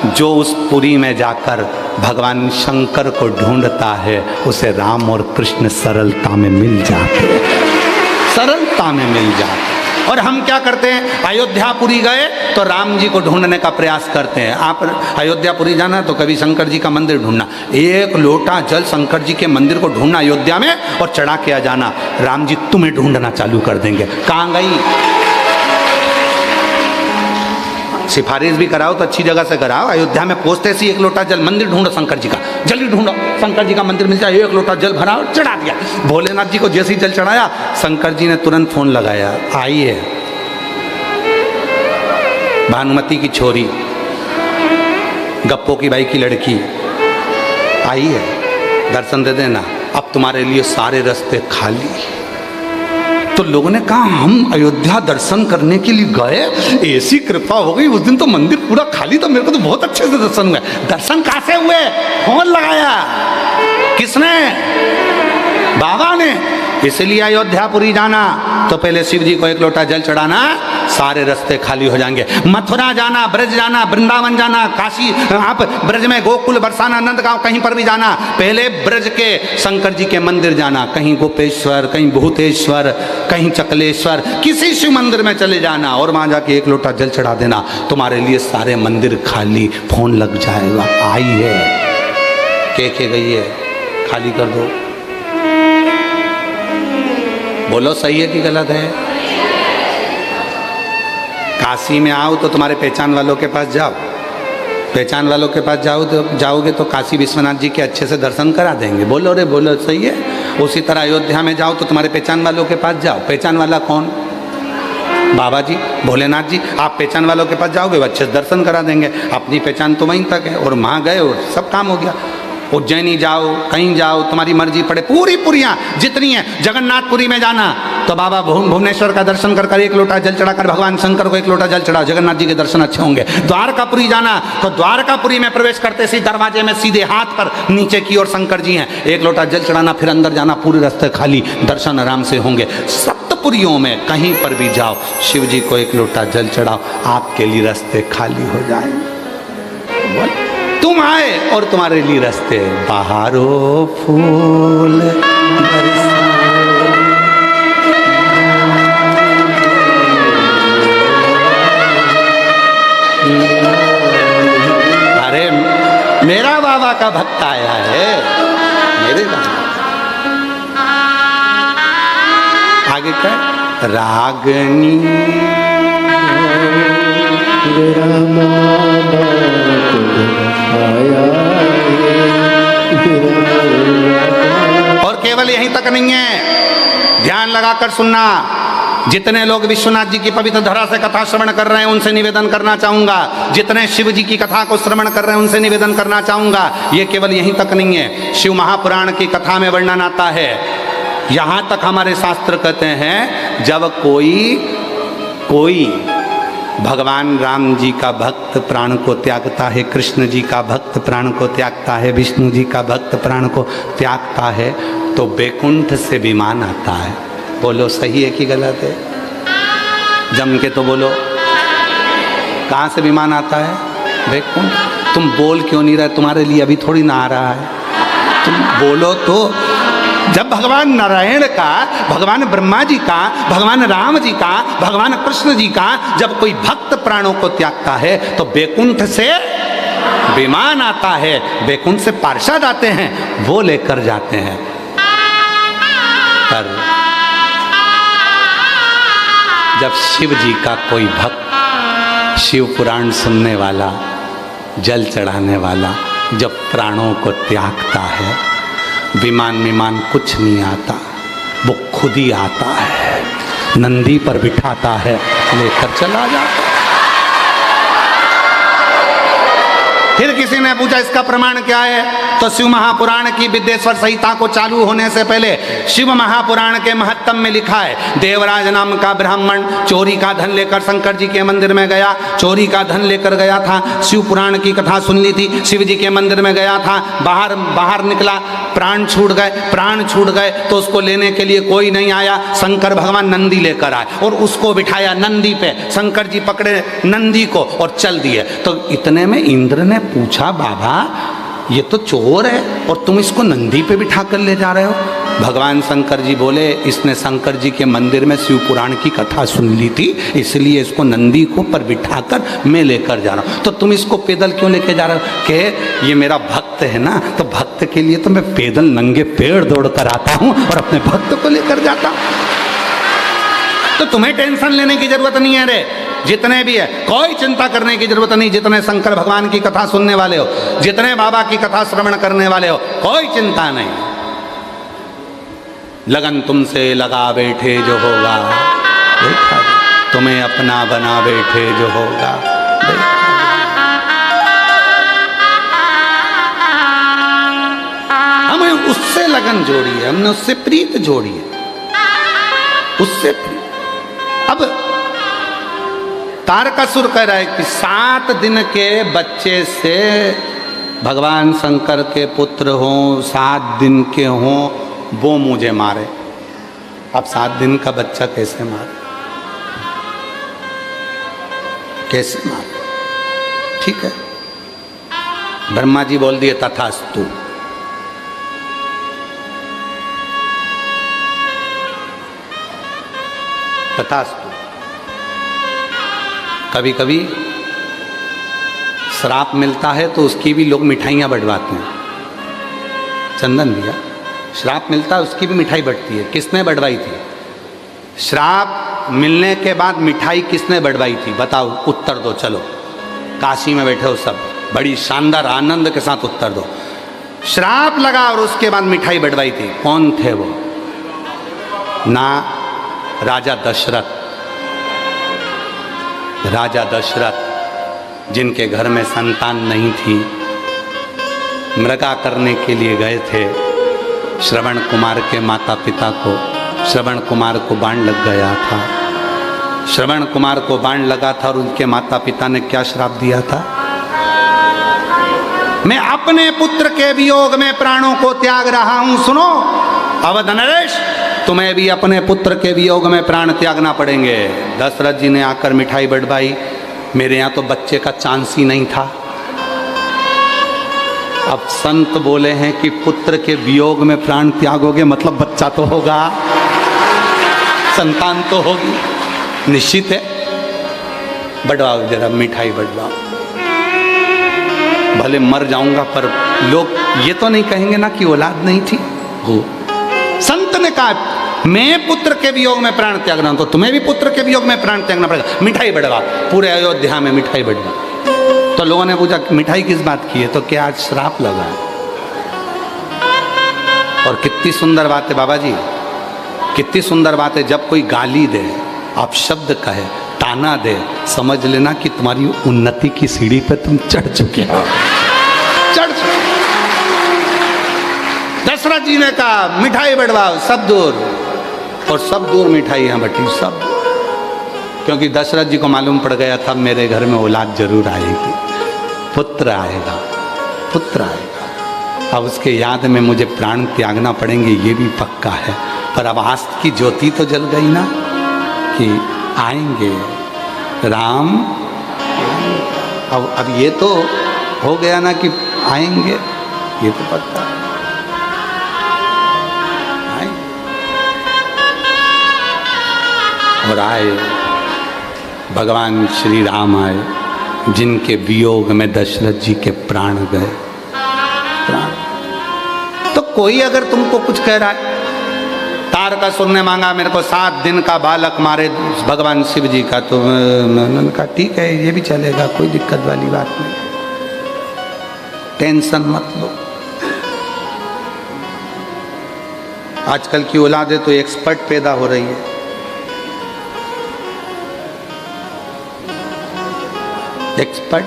जो उस पुरी में जाकर भगवान शंकर को ढूंढता है, उसे राम और कृष्ण सरलता में मिल जाते हैं, सरलता में मिल जाते। और हम क्या करते हैं, अयोध्यापुरी गए तो राम जी को ढूंढने का प्रयास करते हैं। आप अयोध्यापुरी जाना तो कभी शंकर जी का मंदिर ढूंढना, 1 लोटा जल शंकर जी के मंदिर को ढूंढना अयोध्या में और चढ़ा के आ जाना, राम जी तुम्हें ढूंढना चालू कर देंगे। कहाँ गई? सिफारिश भी कराओ तो अच्छी जगह से कराओ। अयोध्या में पहुंचते सी एक लोटा जल, मंदिर ढूंढो शंकर जी का, जल्दी ढूंढो शंकर जी का मंदिर मिल जाए, एक लोटा जल भराओ, चढ़ा दिया। भोलेनाथ जी को जैसे ही जल चढ़ाया, शंकर जी ने तुरंत फोन लगाया, आई है भानुमति की छोरी, गप्पो की बाई की लड़की आई है, दर्शन दे देना, अब तुम्हारे लिए सारे रास्ते खाली। तो लोगों ने कहा हम अयोध्या दर्शन करने के लिए गए, ऐसी कृपा हो गई, उस दिन तो मंदिर पूरा खाली था, मेरे को तो बहुत अच्छे से दर्शन हुए। दर्शन कहां से हुए? फोन लगाया किसने? बाबा ने। इसलिए अयोध्यापुरी जाना तो पहले शिव जी को एक लोटा जल चढ़ाना, सारे रास्ते खाली हो जाएंगे। मथुरा जाना, ब्रज जाना, वृंदावन जाना, काशी, आप ब्रज में गोकुल, बरसाना, नंदगांव, कहीं पर भी जाना, पहले ब्रज के शंकर जी के मंदिर जाना, कहीं गोपेश्वर, कहीं भूतेश्वर, कहीं चकलेश्वर, किसी शिव मंदिर में चले जाना और वहां जाके एक लोटा जल चढ़ा देना, तुम्हारे लिए सारे मंदिर खाली। फोन लग जाएगा, आई है, के गई है, खाली कर दो। बोलो सही है कि गलत है? काशी में आओ तो तुम्हारे पहचान वालों के पास जाओ, पहचान वालों के पास जाओगे तो काशी विश्वनाथ जी के अच्छे से दर्शन करा देंगे। बोलो रे बोलो, सही है। उसी तरह अयोध्या में जाओ तो तुम्हारे पहचान वालों के पास जाओ। पहचान वाला कौन? बाबा जी, भोलेनाथ जी। आप पहचान वालों के पास जाओगे, वो अच्छे से दर्शन करा देंगे। अपनी पहचान तो वहीं तक है, और वहाँ गए और सब काम हो गया। उज्जैनी जाओ, कहीं जाओ, तुम्हारी मर्जी पड़े, पुरियाँ जितनी है। जगन्नाथपुरी में जाना तो बाबा भुवनेश्वर का दर्शन कर एक लोटा जल चढ़ाकर भगवान शंकर को एक लोटा जल चढ़ाओ, जगन्नाथ जी के दर्शन अच्छे होंगे। द्वारकापुरी जाना तो द्वारकापुरी में प्रवेश करते सी दरवाजे में सीधे हाथ पर नीचे की ओर शंकर जी हैं, एक लोटा जल चढ़ाना, फिर अंदर जाना, पूरे रास्ते खाली, दर्शन आराम से होंगे। सप्तपुरियों में कहीं पर भी जाओ, शिव जी को एक लोटा जल चढ़ाओ, आपके लिए रास्ते खाली हो जाएंगे। तुम आए और तुम्हारे लिए रास्ते बहारो फूल अरे मेरा बाबा का भक्त आया है, मेरे बाबा। आगे क्या? रागनी और केवल यहीं तक नहीं है, ध्यान लगाकर सुनना। जितने लोग विश्वनाथ जी की पवित्र धरा से कथा श्रवण कर रहे हैं उनसे निवेदन करना चाहूंगा, जितने शिव जी की कथा को श्रवण कर रहे हैं उनसे निवेदन करना चाहूंगा, ये केवल यहीं तक नहीं है। शिव महापुराण की कथा में वर्णन आता है, यहां तक हमारे शास्त्र कहते हैं, जब कोई भगवान राम जी का भक्त प्राण को त्यागता है, कृष्ण जी का भक्त प्राण को त्यागता है, विष्णु जी का भक्त प्राण को त्यागता है, तो बैकुंठ से विमान आता है। बोलो सही है कि गलत है? जम के तो बोलो, कहाँ से विमान आता है? बैकुंठ। तुम बोल क्यों नहीं रहे? तुम्हारे लिए अभी थोड़ी ना आ रहा है, तुम बोलो तो। जब भगवान नारायण का, भगवान ब्रह्मा जी का, भगवान राम जी का, भगवान कृष्ण जी का जब कोई भक्त प्राणों को त्यागता है तो बैकुंठ से विमान आता है, बैकुंठ से पार्षद आते हैं, वो लेकर जाते हैं। पर जब शिव जी का कोई भक्त, शिव पुराण सुनने वाला, जल चढ़ाने वाला जब प्राणों को त्यागता है, विमान कुछ नहीं आता, वो खुद ही आता है, नंदी पर बिठाता है, लेकर चला जाता है। फिर किसी ने पूछा इसका प्रमाण क्या है? तो शिव महापुराण की विद्येश्वर संहिता को चालू होने से पहले शिव महापुराण के महत्तम में लिखा है, देवराज नाम का ब्राह्मण चोरी का धन लेकर शंकर जी के मंदिर में गया, चोरी का धन लेकर गया था, शिव पुराण की कथा सुन ली थी, शिव जी के मंदिर में गया था, बाहर निकला, प्राण छूट गए तो उसको लेने के लिए कोई नहीं आया, शंकर भगवान नंदी लेकर आए और उसको बिठाया नंदी पे, शंकर जी पकड़े नंदी को और चल दिए। तो इतने में इंद्र ने पूछा, बाबा ये तो चोर है और तुम इसको नंदी पे बिठा कर ले जा रहे हो? भगवान शंकर जी बोले, इसने शंकर जी के मंदिर में शिव पुराण की कथा सुन ली थी, इसलिए इसको नंदी को पर बिठाकर मैं लेकर जा रहा हूँ। तो तुम इसको पैदल क्यों लेके जा रहे हो? कहे ये मेरा भक्त है ना, तो भक्त के लिए तो मैं पैदल नंगे पैर दौड़ कर आता हूँ और अपने भक्त को लेकर जाता हूँ। तो तुम्हें टेंशन लेने की जरूरत नहीं है रे। जितने भी है, कोई चिंता करने की जरूरत नहीं। जितने शंकर भगवान की कथा सुनने वाले हो, जितने बाबा की कथा श्रवण करने वाले हो, कोई चिंता नहीं। लगन तुमसे लगा बैठे जो होगा, देखा तुम्हें अपना बना बैठे जो होगा, देखा। हमें उससे लगन जोड़ी है, हमने उससे प्रीत जोड़ी है, उससे प्रीत। अब तारकासुर कह रहा है कि 7 दिन के बच्चे से भगवान शंकर के पुत्र हों, 7 दिन के हों, वो मुझे मारे। अब 7 दिन का बच्चा कैसे मारे, कैसे मारे? ठीक है, ब्रह्मा जी बोल दिए तथास्तु। तथास्तु। कभी कभी श्राप मिलता है तो उसकी भी लोग मिठाइयाँ बंटवाते हैं। चंदन भैया, श्राप मिलता है उसकी भी मिठाई बंटती है। किसने बंटवाई थी? श्राप मिलने के बाद मिठाई किसने बंटवाई थी? बताओ, उत्तर दो। चलो, काशी में बैठे हो सब, बड़ी शानदार आनंद के साथ उत्तर दो। श्राप लगा और उसके बाद मिठाई बंटवाई थी, कौन थे वो? ना राजा दशरथ। राजा दशरथ जिनके घर में संतान नहीं थी, मृगा करने के लिए गए थे श्रवण कुमार के माता पिता को। श्रवण कुमार को बाण लग गया था। श्रवण कुमार को बाण लगा था और उनके माता पिता ने क्या श्राप दिया था? मैं अपने पुत्र के वियोग में प्राणों को त्याग रहा हूं। सुनो अवध नरेश, तुम्हें भी अपने पुत्र के वियोग में प्राण त्यागना पड़ेंगे। दशरथ जी ने आकर मिठाई बंटवाई। मेरे यहाँ तो बच्चे का चांस ही नहीं था। अब संत बोले हैं कि पुत्र के वियोग में प्राण त्यागोगे मतलब बच्चा तो होगा, संतान तो होगी, निश्चित है। बंटवाओ जरा मिठाई बंटवाओ। भले मर जाऊंगा पर लोग ये तो नहीं कहेंगे ना कि औलाद नहीं थी। हो संत ने कहा मैं पुत्र के वियोग में प्राण त्याग रहा हूं, तो तुम्हें भी पुत्र के वियोग में प्राण त्यागना पड़ेगा। मिठाई बंटवा। पूरे अयोध्या में मिठाई बंटवा। तो लोगों ने पूछा मिठाई किस बात की है? तो क्या आज श्राप लगा? और कितनी सुंदर बात है बाबा जी, कितनी सुंदर बात है। जब कोई गाली दे, आप शब्द कहे, ताना दे, समझ लेना कि तुम्हारी उन्नति की सीढ़ी पे तुम चढ़ चुके हो, चढ़ चुके। दशरथ जी ने कहा मिठाई बंटवाओ, सब दूर। और सब दूर मिठाइयाँ बटी, सब। क्योंकि दशरथ जी को मालूम पड़ गया था मेरे घर में औलाद जरूर आएगी, पुत्र आएगा, पुत्र आएगा। अब उसके याद में मुझे प्राण त्यागना पड़ेंगे, ये भी पक्का है। पर अब आस्था की ज्योति तो जल गई ना कि आएंगे राम। अब ये तो हो गया ना कि आएंगे, ये तो पक्का है। और आए भगवान श्री राम आए, जिनके वियोग में दशरथ जी के प्राण गए। प्राण। तो कोई अगर तुमको कुछ कह रहा है, तारकासुर ने मांगा मेरे को 7 दिन का बालक मारे भगवान शिव जी का, तो मैंने कहा ठीक है ये भी चलेगा, कोई दिक्कत वाली बात नहीं, टेंशन मत लो। आजकल की औलादें तो एक्सपर्ट पैदा हो रही है। एक्सपर्ट।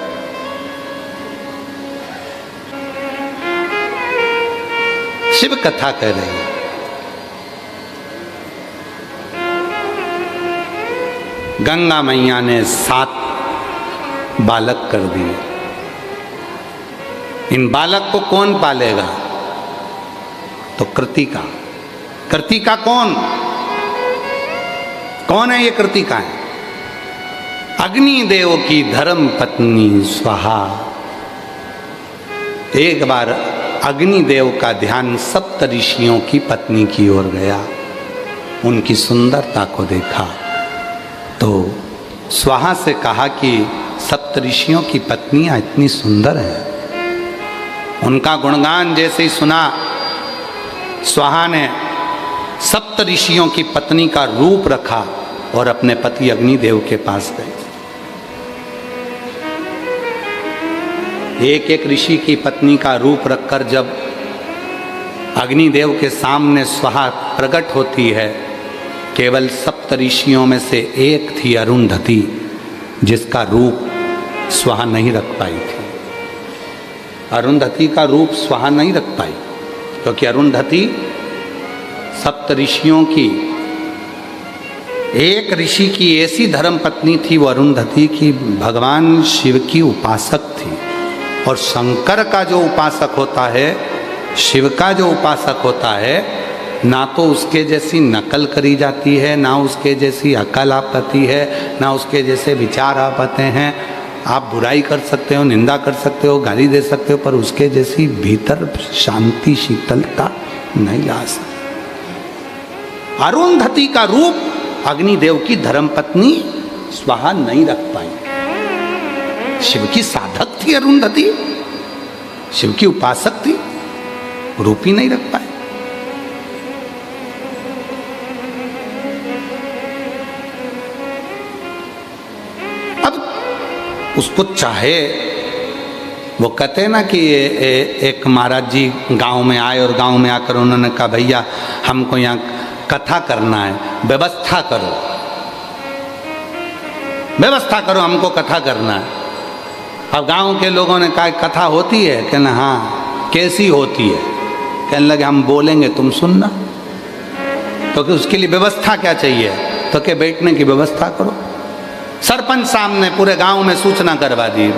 शिव कथा कह रही है। गंगा मैया ने 7 बालक कर दिए। इन बालक को कौन पालेगा? तो कृतिका। कृतिका कौन? कौन है ये कृतिका? है अग्निदेव की धर्म पत्नी स्वाहा। एक बार अग्निदेव का ध्यान सप्त ऋषियों की पत्नी की ओर गया। उनकी सुंदरता को देखा तो स्वाहा से कहा कि सप्त ऋषियों की पत्नियां इतनी सुंदर हैं। उनका गुणगान जैसे ही सुना, स्वाहा ने सप्त ऋषियों की पत्नी का रूप रखा और अपने पति अग्निदेव के पास गए। एक एक ऋषि की पत्नी का रूप रखकर जब अग्निदेव के सामने स्वाहा प्रकट होती है, केवल सप्त ऋषियों में से एक थी अरुंधति, जिसका रूप स्वाहा नहीं रख पाई थी। अरुंधति का रूप स्वाहा नहीं रख पाई, क्योंकि अरुंधति सप्त ऋषियों की एक ऋषि की ऐसी धर्म पत्नी थी वो अरुंधति की, भगवान शिव की उपासक थी। और शंकर का जो उपासक होता है, शिव का जो उपासक होता है, ना तो उसके जैसी नकल करी जाती है, ना उसके जैसी अकल आ पाती है, ना उसके जैसे विचार आ पाते हैं। आप बुराई कर सकते हो, निंदा कर सकते हो, गाली दे सकते हो, पर उसके जैसी भीतर शांति शीतलता नहीं ला सकते। अरुंधति का रूप अग्निदेव की धर्मपत्नी स्वाहा नहीं रख पाई। शिव की साधक थी अरुंधति, शिव की उपासक थी, रूप ही नहीं रख पाए। अब उसको चाहे, वो कहते हैं ना कि एक महाराज जी गांव में आए और गांव में आकर उन्होंने कहा, भैया हमको यहाँ कथा करना है, व्यवस्था करो, व्यवस्था करो, हमको कथा करना है। अब गांव के लोगों ने कहा कथा होती है? कहना हाँ। कैसी होती है? कहने लगे हम बोलेंगे तुम सुनना। तो कि उसके लिए व्यवस्था क्या चाहिए? तो कि बैठने की व्यवस्था करो। सरपंच साहब ने पूरे गांव में सूचना करवा दी,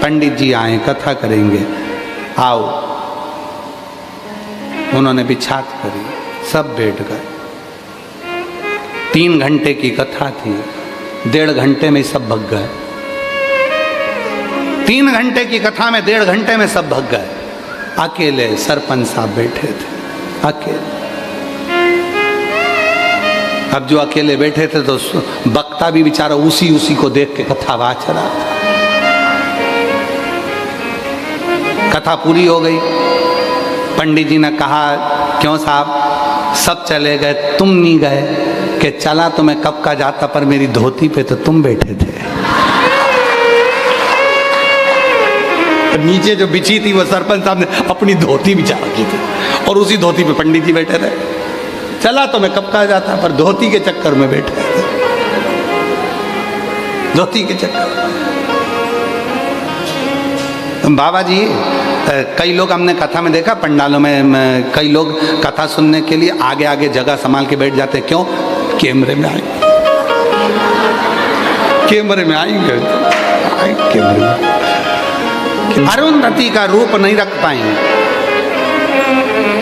पंडित जी आए, कथा करेंगे, आओ। उन्होंने बिछात करी, सब बैठ गए। 3 घंटे की कथा थी, 1.5 घंटे में सब भग गए। 3 घंटे की कथा में 1.5 घंटे में सब भग गए। अकेले सरपंच साहब बैठे थे, अकेले। अब जो अकेले बैठे थे तो वक्ता भी बेचारा उसी को देख के कथा वाच रहा था। कथा पूरी हो गई। पंडित जी ने कहा, क्यों साहब सब चले गए, तुम नहीं गए? कि चला तो मैं कब का जाता, पर मेरी धोती पे तो तुम बैठे थे। नीचे जो बिछी थी वो सरपंच साहब ने अपनी धोती बिछा रखी थी और उसी धोती पे पंडित जी बैठे थे। चला तो मैं कब का जाता, पर धोती के चक्कर में बैठे थे, धोती के चक्कर। बाबा जी, कई लोग हमने कथा में देखा, पंडालों में कई लोग कथा सुनने के लिए आगे आगे जगह संभाल के बैठ जाते। क्यों? कैमरे में आएंगे, कैमरे में आएंगे, कैमरे में। अरुंधति का रूप नहीं रख पाएंगे।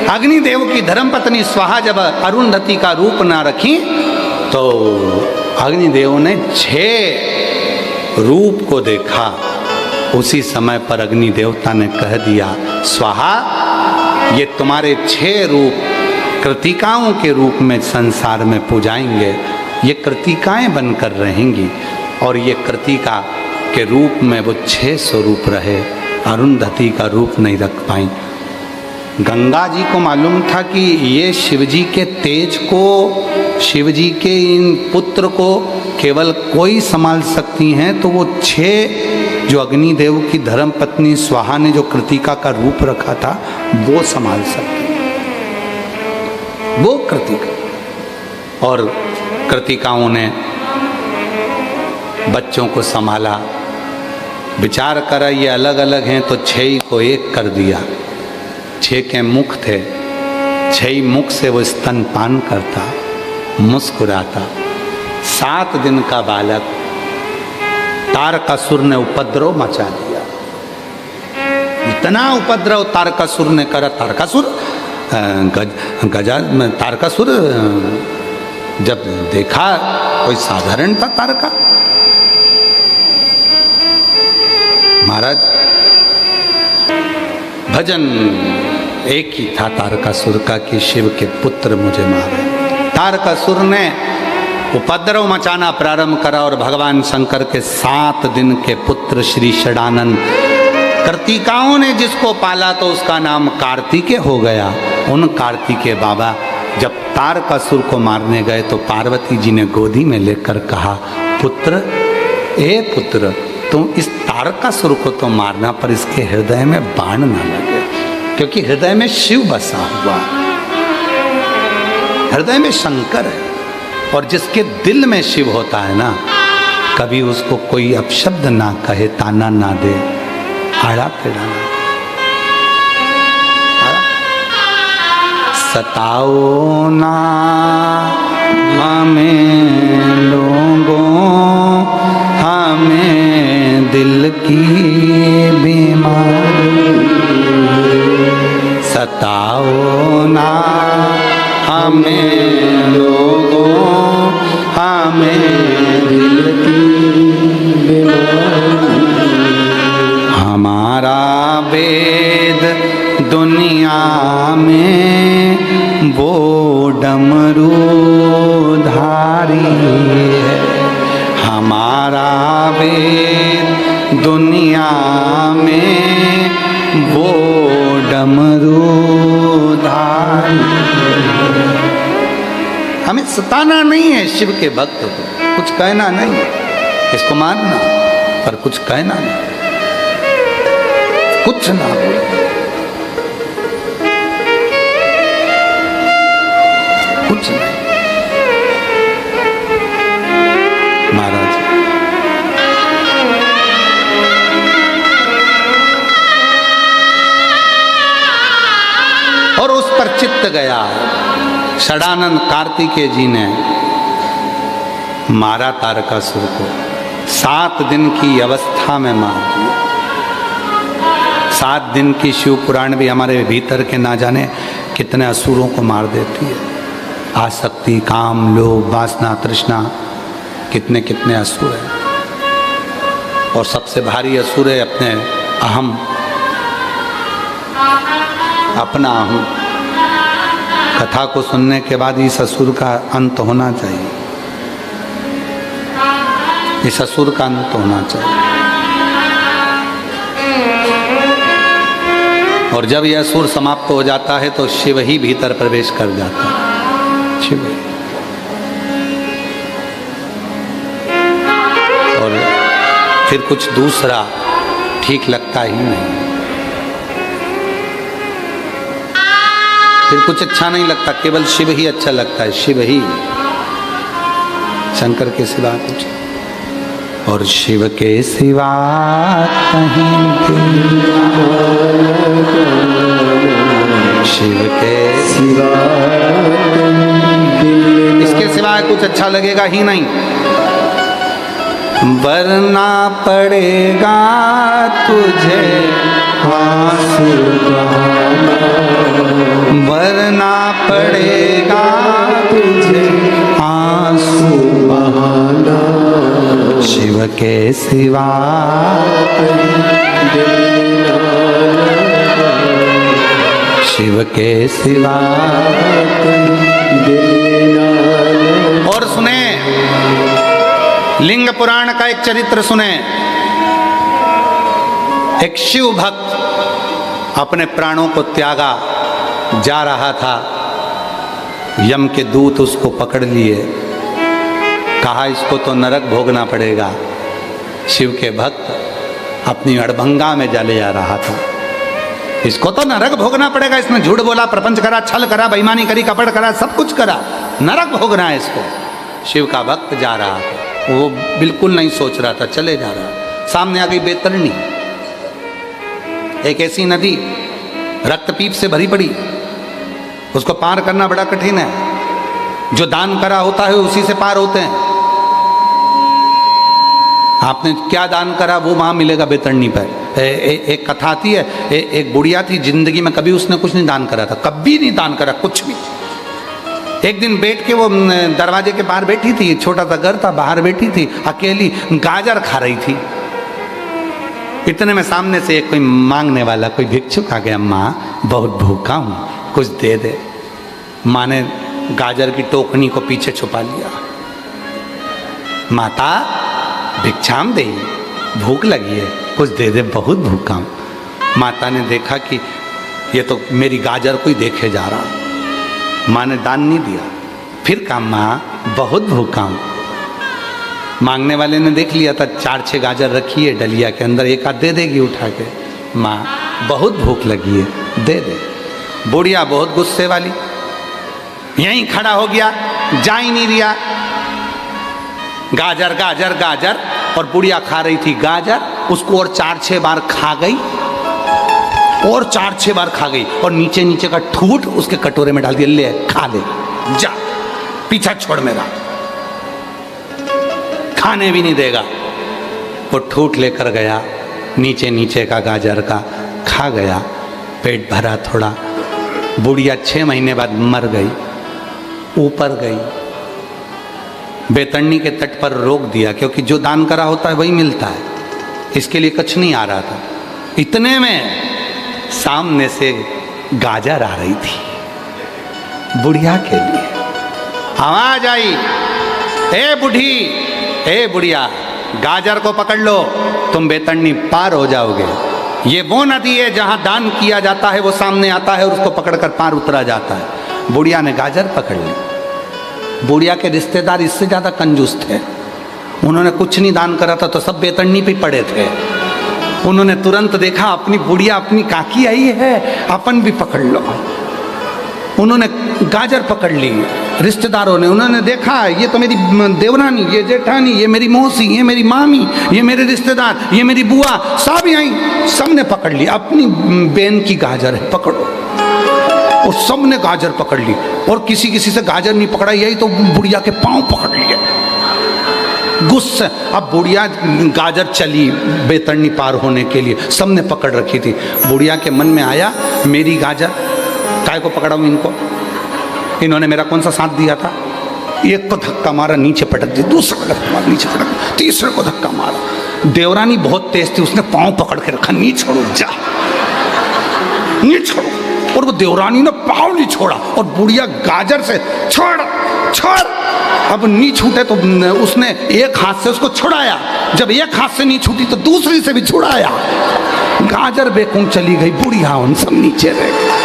अग्निदेव की धर्मपत्नी स्वाहा जब अरुंधति का रूप ना रखी तो अग्निदेव ने 6 रूप को देखा। उसी समय पर अग्नि देवता ने कह दिया, स्वाहा ये तुम्हारे 6 रूप कृतिकाओं के रूप में संसार में पूजाएंगे। ये कृतिकाएं बनकर रहेंगी और ये कृतिका के रूप में वो 6 स्वरूप रहे, अरुंधति का रूप नहीं रख पाई। गंगा जी को मालूम था कि ये शिवजी के तेज को, शिवजी के इन पुत्र को केवल कोई संभाल सकती हैं, तो वो 6 जो अग्निदेव की धर्मपत्नी स्वाहा ने जो कृतिका का रूप रखा था वो संभाल सकती, वो कृतिका। और कृतिकाओं ने बच्चों को संभाला, विचार करा ये अलग अलग हैं तो 6 को एक कर दिया। 6 के मुख थे, 6 मुख से वो स्तनपान करता, मुस्कुराता। 7 दिन का बालक तारकासुर ने उपद्रव मचा दिया। इतना उपद्रव तारकासुर ने करा। तारकासुर जब देखा कोई साधारण था तारका, महाराज भजन एक ही था तारकासुर का कि शिव के पुत्र मुझे मारे। तारकासुर ने उपद्रव मचाना प्रारंभ करा और भगवान शंकर के 7 दिन के पुत्र श्री षडानंद, कृतिकाओं ने जिसको पाला तो उसका नाम कार्तिकेय हो गया। उन कार्तिकेय बाबा जब तारकासुर को मारने गए तो पार्वती जी ने गोदी में लेकर कहा, पुत्र, ए पुत्र, तुम इस तारकासुर को तो मारना, पर इसके हृदय में बाण ना लगे, क्योंकि हृदय में शिव बसा हुआ, हृदय में शंकर है। और जिसके दिल में शिव होता है ना, कभी उसको कोई अपशब्द ना कहे, ताना ना दे, आड़ा टेढ़ा ना। सताओ ना हमें लोगों, हमें दिल की बीमारी, सताओ ना हमें लोगों, हमें दिल की बीमारी। हमारा वेद दुनिया में वो डमरू धारी है, हमारा वेद दुनिया में वो डमरू धारी। हमें सताना नहीं है शिव के भक्त को, कुछ कहना नहीं, इसको मारना, पर कुछ कहना नहीं, कुछ ना बोले। कुछ नहीं महाराज। और उस पर चित्त गया। षडानंद कार्तिकेय जी ने मारा तारकासुर को, 7 दिन की अवस्था में मार दिया। 7 दिन की शिव पुराण भी हमारे भीतर के ना जाने कितने असुरों को मार देती है। आसक्ति, काम, लोभ, वासना, तृष्णा, कितने कितने असुर हैं। और सबसे भारी असुर है अपने अहम, अपना अहम। कथा को सुनने के बाद इस असुर का अंत होना चाहिए, इस असुर का अंत होना चाहिए। और जब यह असुर समाप्त हो जाता है तो शिव ही भीतर प्रवेश कर जाता है। शिव और फिर कुछ दूसरा ठीक लगता ही नहीं, फिर कुछ अच्छा नहीं लगता, केवल शिव ही अच्छा लगता है, शिव ही, शंकर के सिवा कुछ। और शिव के सिवा कहीं शिव के सिवा, इसके सिवा कुछ अच्छा लगेगा ही नहीं। वरना पड़ेगा तुझे आंसू बहाना, वरना पड़ेगा तुझे आंसू बहाना। शिव के सिवा शिव के सिवा। और सुने लिंग पुराण का एक चरित्र सुने। एक शिव भक्त अपने प्राणों को त्यागा जा रहा था, यम के दूत उसको पकड़ लिए, कहा इसको तो नरक भोगना पड़ेगा। शिव के भक्त अपनी अड़भंगा में जले जा रहा था, इसको तो नरक भोगना पड़ेगा, इसने झूठ बोला, प्रपंच करा, छल करा, बेईमानी करी, कपट करा, सब कुछ करा, नरक भोगना है इसको। शिव का भक्त जा रहा था, वो बिल्कुल नहीं सोच रहा था, चले जा रहा। सामने आ गई बैतरणी, एक ऐसी नदी रक्तपीप से भरी पड़ी, उसको पार करना बड़ा कठिन है। जो दान करा होता है उसी से पार होते हैं। आपने क्या दान करा वो वहां मिलेगा बैतरणी पर। एक कथा आती है, एक बुढ़िया थी, जिंदगी में कभी उसने कुछ नहीं दान करा था, कभी नहीं दान करा कुछ भी। एक दिन बैठ के वो दरवाजे के बाहर बैठी थी, छोटा सा घर था, बाहर बैठी थी अकेली, गाजर खा रही थी। इतने में सामने से एक कोई मांगने वाला, कोई भिक्षुक आ गया, माँ बहुत भूखा हूँ, कुछ दे दे। माँ ने गाजर की टोकनी को पीछे छुपा लिया। माता भिक्षाम दे, भूख लगी है, कुछ दे दे, बहुत भूखा हूँ। माता ने देखा कि ये तो मेरी गाजर को ही देखे जा रहा। माँ ने दान नहीं दिया। फिर कहा माँ बहुत भूखा हूँ। मांगने वाले ने देख लिया था 4-6 गाजर रखी है डलिया के अंदर, एक आध दे देगी उठा के। माँ बहुत भूख लगी है, दे दे। बुढ़िया बहुत गुस्से वाली, यहीं खड़ा हो गया, जा ही नहीं रिया। गाजर गाजर गाजर, और बुढ़िया खा रही थी गाजर, उसको और 4-6 बार खा गई, और 4-6 बार खा गई, और नीचे नीचे का ठूठ उसके कटोरे में डाल दिया, ले खा ले, जा पीछा छोड़ मेरा, खाने भी नहीं देगा। वो ठूठ लेकर गया, नीचे नीचे का गाजर का खा गया, पेट भरा थोड़ा। बुढ़िया 6 महीने बाद मर गई, ऊपर गई, बैतरणी के तट पर रोक दिया, क्योंकि जो दान करा होता है वही मिलता है, इसके लिए कुछ नहीं आ रहा था। इतने में सामने से गाजर आ रही थी बुढ़िया के लिए। आवाज आई, ए बूढ़ी, ए बुढ़िया, गाजर को पकड़ लो, तुम बैतरणी पार हो जाओगे। ये वो नदी है जहां दान किया जाता है, वो सामने आता है और उसको पकड़कर पार उतरा जाता है। बुढ़िया ने गाजर पकड़ ली। बुढ़िया के रिश्तेदार इससे ज्यादा कंजूस थे, उन्होंने कुछ नहीं दान करा था तो सब बैतरणी पे पड़े थे। उन्होंने तुरंत देखा अपनी बुढ़िया, अपनी काकी आई है, अपन भी पकड़ लो। उन्होंने गाजर पकड़ ली, रिश्तेदारों ने, उन्होंने देखा ये तो मेरी देवरानी, ये जेठानी, ये मेरी मौसी, ये मेरी मामी, ये मेरे रिश्तेदार, ये मेरी बुआ, सब यहीं, सबने पकड़ ली। अपनी बहन की गाजर है, पकड़ो। और सबने गाजर पकड़ ली, और किसी किसी से गाजर नहीं पकड़ा, यही तो बुढ़िया के पांव पकड़ लिए गुस्से। अब बुढ़िया गाजर चली बैतरणी पार होने के लिए, सबने पकड़ रखी थी। बुढ़िया के मन में आया, मेरी गाजर काय को पकड़ाऊं इनको, इन्होंने मेरा कौन सा साथ दिया था। एक को धक्का मारा, नीचे पटक दिया, दूसरा को धक्का मारा, नीचे पटक, तीसरे को धक्का मारा। देवरानी बहुत तेज थी, उसने पांव पकड़ के रखा, नहीं छोड़ो, जा नहीं छोड़ो। और वो देवरानी ने पांव नहीं छोड़ा, और बुढ़िया गाजर से छोड़ छोड़, अब नहीं छूटे तो उसने एक हाथ से उसको छुड़ाया, जब एक हाथ से नहीं छूटी तो दूसरी से भी छुड़ाया। गाजर बेकूं चली गई, बुढ़िया उन सब नीचे रह गई।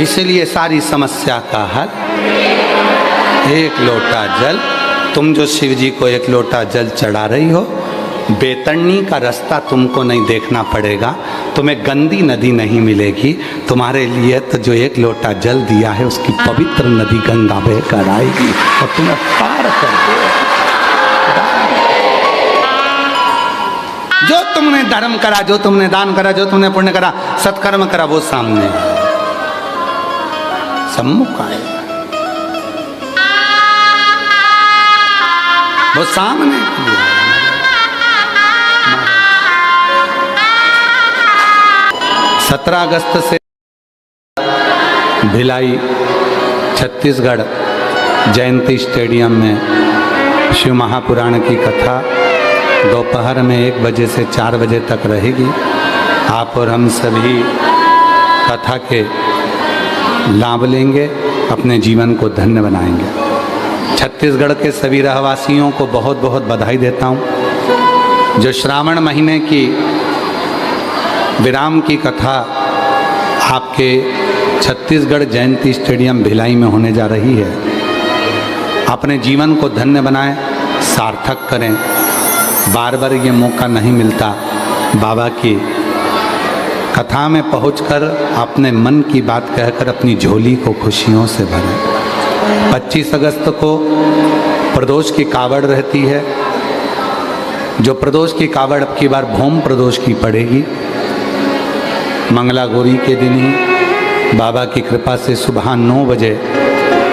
इसलिए सारी समस्या का हल एक लोटा जल। तुम जो शिव जी को एक लोटा जल चढ़ा रही हो, बैतरणी का रास्ता तुमको नहीं देखना पड़ेगा, तुम्हें गंदी नदी नहीं मिलेगी। तुम्हारे लिए तो जो एक लोटा जल दिया है, उसकी पवित्र नदी गंगा बहकर आएगी और तुम्हें पार कर देगी। जो तुमने धर्म करा, जो तुमने दान करा, जो तुमने पुण्य करा, सत्कर्म करा, वो सामने सम्मुख आएगा, वो सामने। 17 अगस्त से भिलाई छत्तीसगढ़ जयंती स्टेडियम में शिव महापुराण की कथा दोपहर में 1 बजे से 4 बजे तक रहेगी। आप और हम सभी कथा के लाभ लेंगे, अपने जीवन को धन्य बनाएंगे। छत्तीसगढ़ के सभी रहवासियों को बहुत बहुत बधाई देता हूँ। जो श्रावण महीने की विराम की कथा आपके छत्तीसगढ़ जयंती स्टेडियम भिलाई में होने जा रही है, अपने जीवन को धन्य बनाएं, सार्थक करें। बार बार ये मौका नहीं मिलता बाबा की कथा में पहुंचकर अपने मन की बात कहकर अपनी झोली को खुशियों से भरें। 25 अगस्त को प्रदोष की कावड़ रहती है। जो प्रदोष की कावड़ अब की बार भौम प्रदोष की पड़ेगी। मंगला गौरी के दिन ही बाबा की कृपा से सुबह 9 बजे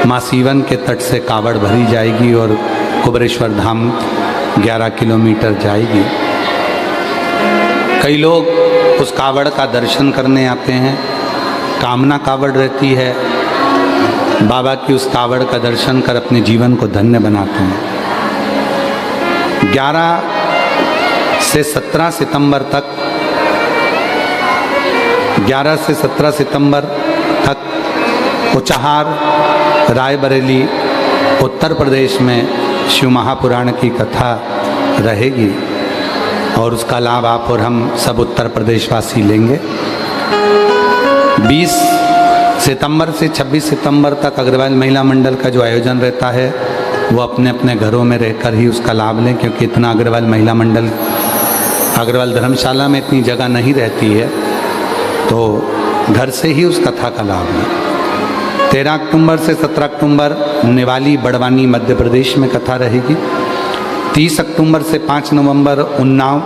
माँ सीवन के तट से कावड़ भरी जाएगी और कुबरेश्वर धाम 11 किलोमीटर जाएगी। कई लोग उस कावड़ का दर्शन करने आते हैं, कामना कावड़ रहती है, बाबा की उस कावड़ का दर्शन कर अपने जीवन को धन्य बनाते हैं। 11 से 17 सितंबर तक 11 से 17 सितंबर तक उचाहार, रायबरेली, उत्तर प्रदेश में शिव महापुराण की कथा रहेगी और उसका लाभ आप और हम सब उत्तर प्रदेशवासी लेंगे। 20 सितंबर से 26 सितंबर तक अग्रवाल महिला मंडल का जो आयोजन रहता है वो अपने अपने घरों में रहकर ही उसका लाभ लें, क्योंकि इतना अग्रवाल महिला मंडल अग्रवाल धर्मशाला में इतनी जगह नहीं रहती है, तो घर से ही उस कथा का लाभ लें। 13 अक्टूबर से 17 अक्टूबर निवाली बड़वानी मध्य प्रदेश में कथा रहेगी। 30 अक्टूबर से 5 नवंबर उन्नाव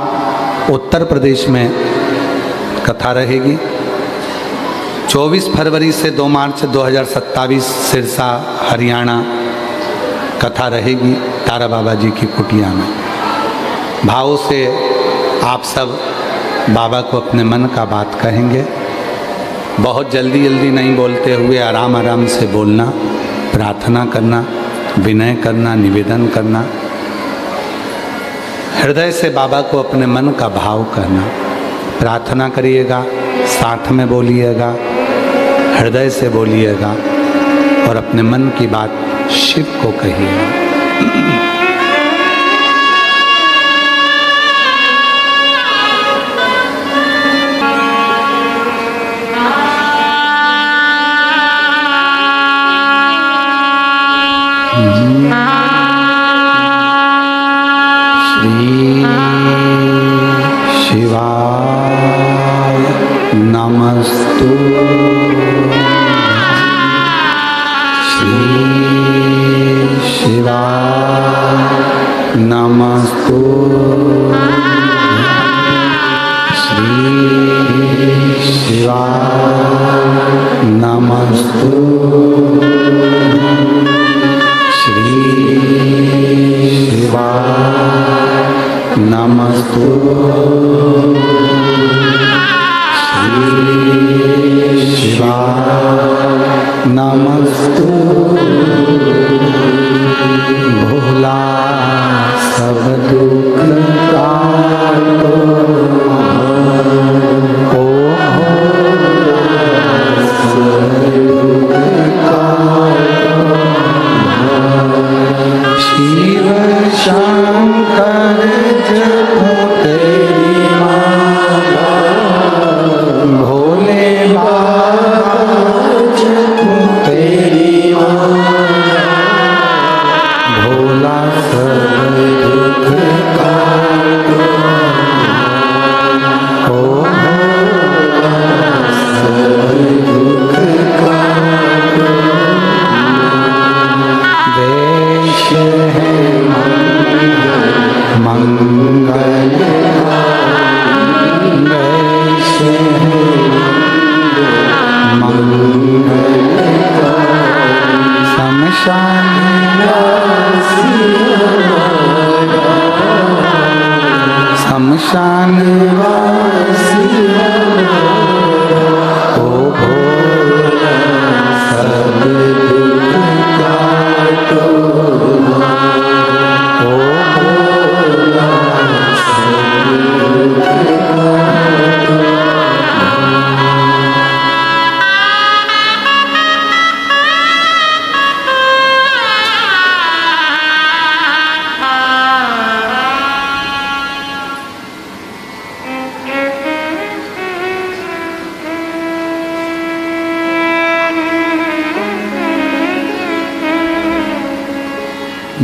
उत्तर प्रदेश में कथा रहेगी। 24 फरवरी से 2 मार्च 2027 सिरसा हरियाणा कथा रहेगी तारा बाबा जी की कुटिया में। भावों से आप सब बाबा को अपने मन का बात कहेंगे। बहुत जल्दी जल्दी नहीं बोलते हुए आराम आराम से बोलना, प्रार्थना करना, विनय करना, निवेदन करना, हृदय से बाबा को अपने मन का भाव करना। प्रार्थना करिएगा, साथ में बोलिएगा, हृदय से बोलिएगा और अपने मन की बात शिव को कहिएगा। श्री शिवाय नमस्तु। श्री शिवाय नमस्तु। श्री शिवाय नमस्तु। श्री शिवाय नमस्तु। श्री शिवाय नमस्तु। भोला सब दुख काटो, ओ शिव शंकर जपो तेरी माला, भोले बाबा जपो तेरी माला, भोला सब दुख काटो, ओ भोला सब दुख काटो। देश है मंगल, देश है मंगल, शमशान शमशान वासी, ओ भोला सब दुख काटो, ओ भोला सब दुख काटो।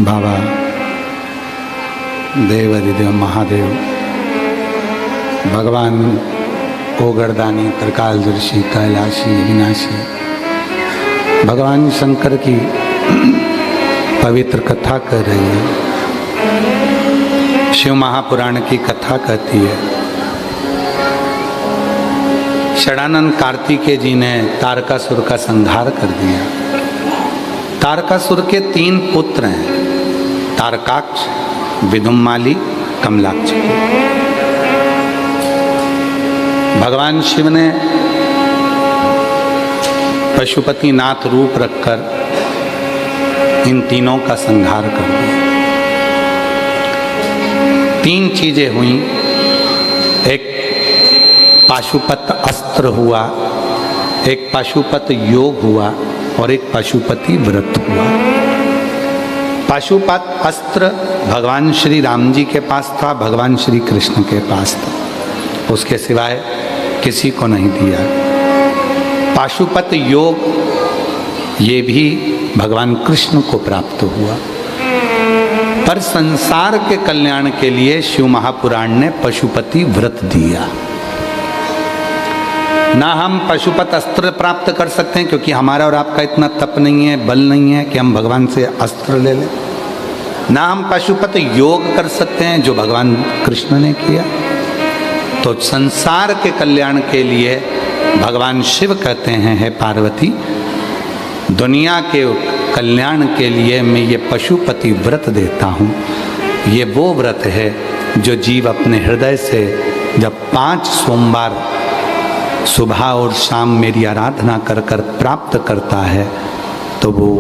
बाबा देव अधिदेव महादेव, भगवान ओगरदानी, त्रिकालदर्शी, कैलाशी, विनाशी, भगवान शंकर की पवित्र कथा कर रही है। शिव महापुराण की कथा कहती है, षडानंद कार्तिकेय जी ने तारकासुर का संहार कर दिया। तारकासुर के 3 पुत्र हैं, तारकाक्ष, विदुम्माली, कमलाक्ष। भगवान शिव ने पशुपति नाथ रूप रखकर इन तीनों का संहार कर दिया। 3 चीजें हुई, एक पाशुपत अस्त्र हुआ, एक पाशुपत योग हुआ और एक पाशुपति व्रत हुआ। पाशुपत अस्त्र भगवान श्री राम जी के पास था, भगवान श्री कृष्ण के पास था, उसके सिवाय किसी को नहीं दिया। पाशुपत योग ये भी भगवान कृष्ण को प्राप्त हुआ। पर संसार के कल्याण के लिए शिव महापुराण ने पशुपति व्रत दिया। ना हम पशुपत अस्त्र प्राप्त कर सकते हैं, क्योंकि हमारा और आपका इतना तप नहीं है, बल नहीं है कि हम भगवान से अस्त्र ले लें। ना हम पशुपत योग कर सकते हैं जो भगवान कृष्ण ने किया। तो संसार के कल्याण के लिए भगवान शिव कहते हैं, हे पार्वती, दुनिया के कल्याण के लिए मैं ये पशुपति व्रत देता हूँ। ये वो व्रत है जो जीव अपने हृदय से जब 5 सोमवार सुबह और शाम मेरी आराधना कर कर प्राप्त करता है तो वो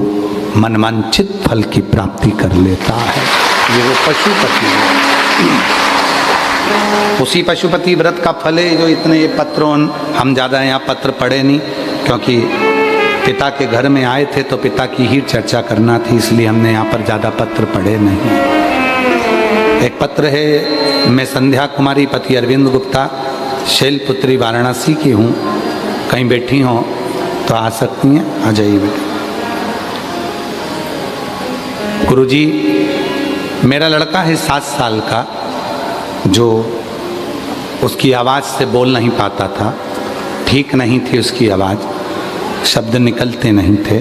मनवांछित फल की प्राप्ति कर लेता है। ये वो पशुपति है। उसी पशुपति व्रत का फल है जो इतने ये पत्रों, हम ज़्यादा यहाँ पत्र पढ़े नहीं, क्योंकि पिता के घर में आए थे तो पिता की ही चर्चा करना थी, इसलिए हमने यहाँ पर ज़्यादा पत्र पढ़े नहीं। एक पत्र है, मैं संध्या कुमारी पति अरविंद गुप्ता, शैलपुत्री वाराणसी की हूँ, कहीं बैठी हो तो आ सकती हैं, आ जाइए बेटा। गुरुजी, मेरा लड़का है 7 साल का, जो उसकी आवाज़ से बोल नहीं पाता था, ठीक नहीं थी उसकी आवाज़, शब्द निकलते नहीं थे।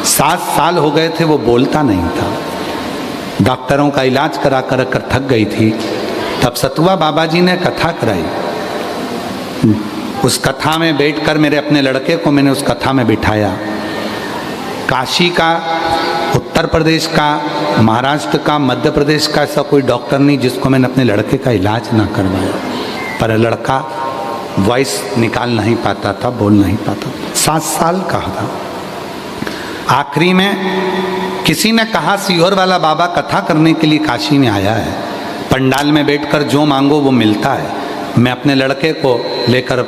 7 साल हो गए थे वो बोलता नहीं था। डॉक्टरों का इलाज करा कर थक गई थी। तब सतुआ बाबा जी ने कथा कराई। उस कथा में बैठकर मेरे अपने लड़के को मैंने उस कथा में बिठाया। काशी का, उत्तर प्रदेश का, महाराष्ट्र का, मध्य प्रदेश का ऐसा कोई डॉक्टर नहीं जिसको मैंने अपने लड़के का इलाज ना करवाया। पर लड़का वॉइस निकाल नहीं पाता था, बोल नहीं पाता। 7 साल का था। आखिरी में किसी ने कहा सीहोर वाला बाबा कथा करने के लिए काशी में आया है, पंडाल में बैठकर जो मांगो वो मिलता है। मैं अपने लड़के को लेकर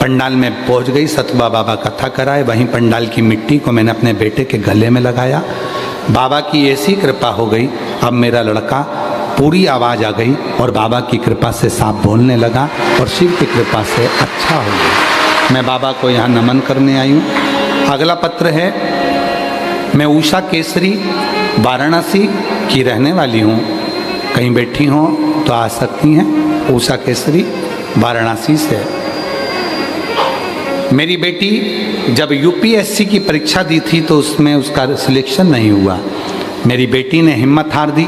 पंडाल में पहुंच गई। सतुआ बाबा कथा कराए। वहीं पंडाल की मिट्टी को मैंने अपने बेटे के गले में लगाया। बाबा की ऐसी कृपा हो गई, अब मेरा लड़का पूरी आवाज़ आ गई और बाबा की कृपा से साफ बोलने लगा और शिव की कृपा से अच्छा हो गया। मैं बाबा को यहाँ नमन करने आई हूँ। अगला पत्र है, मैं उषा केसरी वाराणसी की रहने वाली हूँ, कहीं बैठी हो तो आ सकती हैं। उषा केसरी वाराणसी से। मेरी बेटी जब यूपीएससी की परीक्षा दी थी तो उसमें उसका सिलेक्शन नहीं हुआ। मेरी बेटी ने हिम्मत हार दी।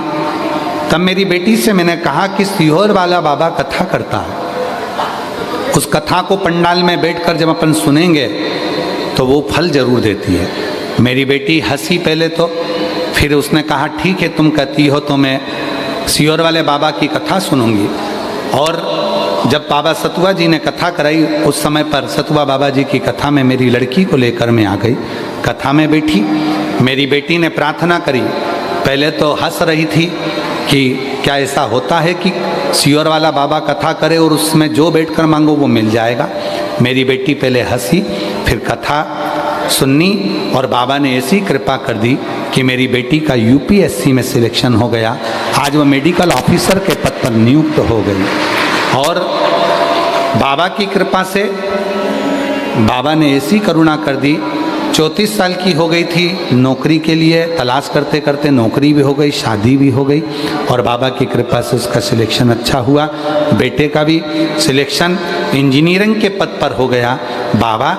तब मेरी बेटी से मैंने कहा कि सीहोर वाला बाबा कथा करता है, उस कथा को पंडाल में बैठकर जब अपन सुनेंगे तो वो फल जरूर देती है। मेरी बेटी हंसी पहले तो, फिर उसने कहा ठीक है तुम कहती हो तो मैं सीहोर वाले बाबा की कथा सुनूंगी। और जब बाबा सतुआ जी ने कथा कराई, उस समय पर सतुआ बाबा जी की कथा में मेरी लड़की को लेकर मैं आ गई। कथा में बैठी, मेरी बेटी ने प्रार्थना करी। पहले तो हंस रही थी कि क्या ऐसा होता है कि सीहोर वाला बाबा कथा करे और उसमें जो बैठकर मांगो वो मिल जाएगा। मेरी बेटी पहले हंसी, फिर कथा सुननी और बाबा ने ऐसी कृपा कर दी कि मेरी बेटी का यूपीएससी में सिलेक्शन हो गया। आज वो मेडिकल ऑफिसर के पद पर नियुक्त हो गई। और बाबा की कृपा से बाबा ने ऐसी करुणा कर दी, 34 साल की हो गई थी, नौकरी के लिए तलाश करते करते नौकरी भी हो गई, शादी भी हो गई और बाबा की कृपा से उसका सिलेक्शन अच्छा हुआ। बेटे का भी सिलेक्शन इंजीनियरिंग के पद पर हो गया। बाबा,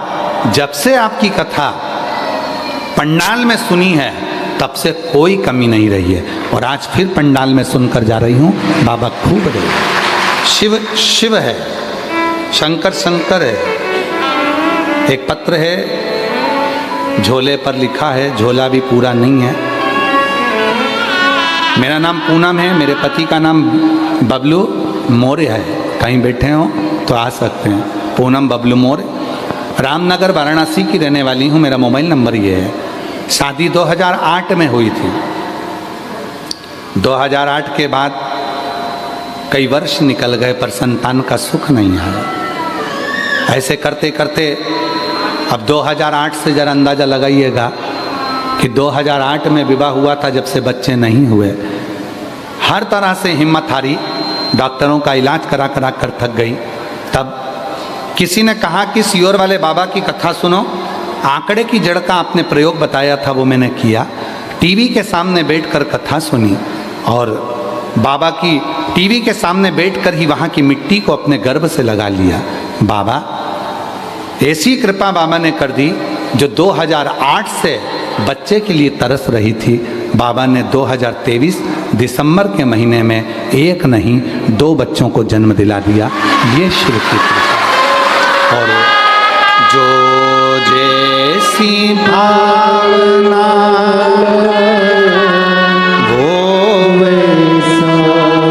जब से आपकी कथा पंडाल में सुनी है तब से कोई कमी नहीं रही है और आज फिर पंडाल में सुनकर जा रही हूँ। बाबा खूब रहे। शिव शिव है, शंकर शंकर है। एक पत्र है, झोले पर लिखा है, झोला भी पूरा नहीं है। मेरा नाम पूनम है, मेरे पति का नाम बबलू मौर्य है। कहीं बैठे हो तो आ सकते हैं। पूनम बबलू मौर्य, रामनगर वाराणसी की रहने वाली हूँ। मेरा मोबाइल नंबर ये है। शादी 2008 में हुई थी। 2008 के बाद कई वर्ष निकल गए पर संतान का सुख नहीं आया। ऐसे करते करते अब 2008 से जरा अंदाज़ा लगाइएगा कि 2008 में विवाह हुआ था, जब से बच्चे नहीं हुए। हर तरह से हिम्मत हारी, डॉक्टरों का इलाज करा करा कर थक गई। तब किसी ने कहा कि सियोर वाले बाबा की कथा सुनो। आंकड़े की जड़ का आपने प्रयोग बताया था, वो मैंने किया। टीवी के सामने बैठकर कथा सुनी और बाबा की टीवी के सामने बैठकर ही वहाँ की मिट्टी को अपने गर्भ से लगा लिया। बाबा ऐसी कृपा बाबा ने कर दी, जो 2008 से बच्चे के लिए तरस रही थी, बाबा ने 2023 दिसंबर के महीने में एक नहीं 2 बच्चों को जन्म दिला दिया। ये शिव की कृपा। और जो जैसी भावना वो वैसा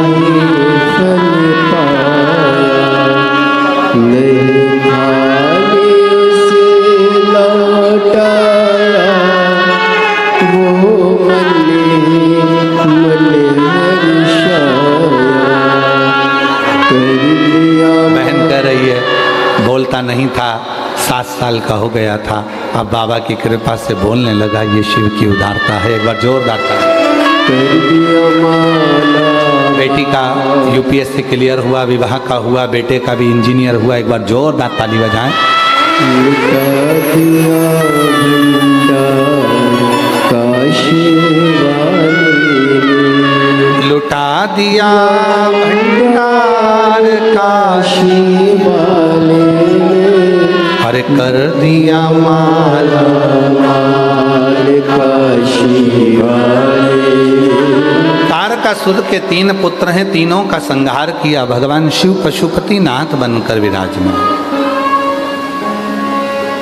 ही फल पाया, नहीं खाने से लौटाया वो बहन कह रही है, बोलता नहीं था, 7 साल का हो गया था, अब बाबा की कृपा से बोलने लगा। ये शिव की उदारता है। एक बार जोरदार ताली। बेटी का यूपीएससी क्लियर हुआ, विवाह का हुआ, बेटे का भी इंजीनियर हुआ। एक बार जोरदार ताली बजाएं। लुटा दिया भंडार काशी वाले, और कर दिया माला माल काशी वाले। तारकासुर के 3 पुत्र हैं, तीनों का संहार किया भगवान शिव पशुपति नाथ बनकर विराजमान।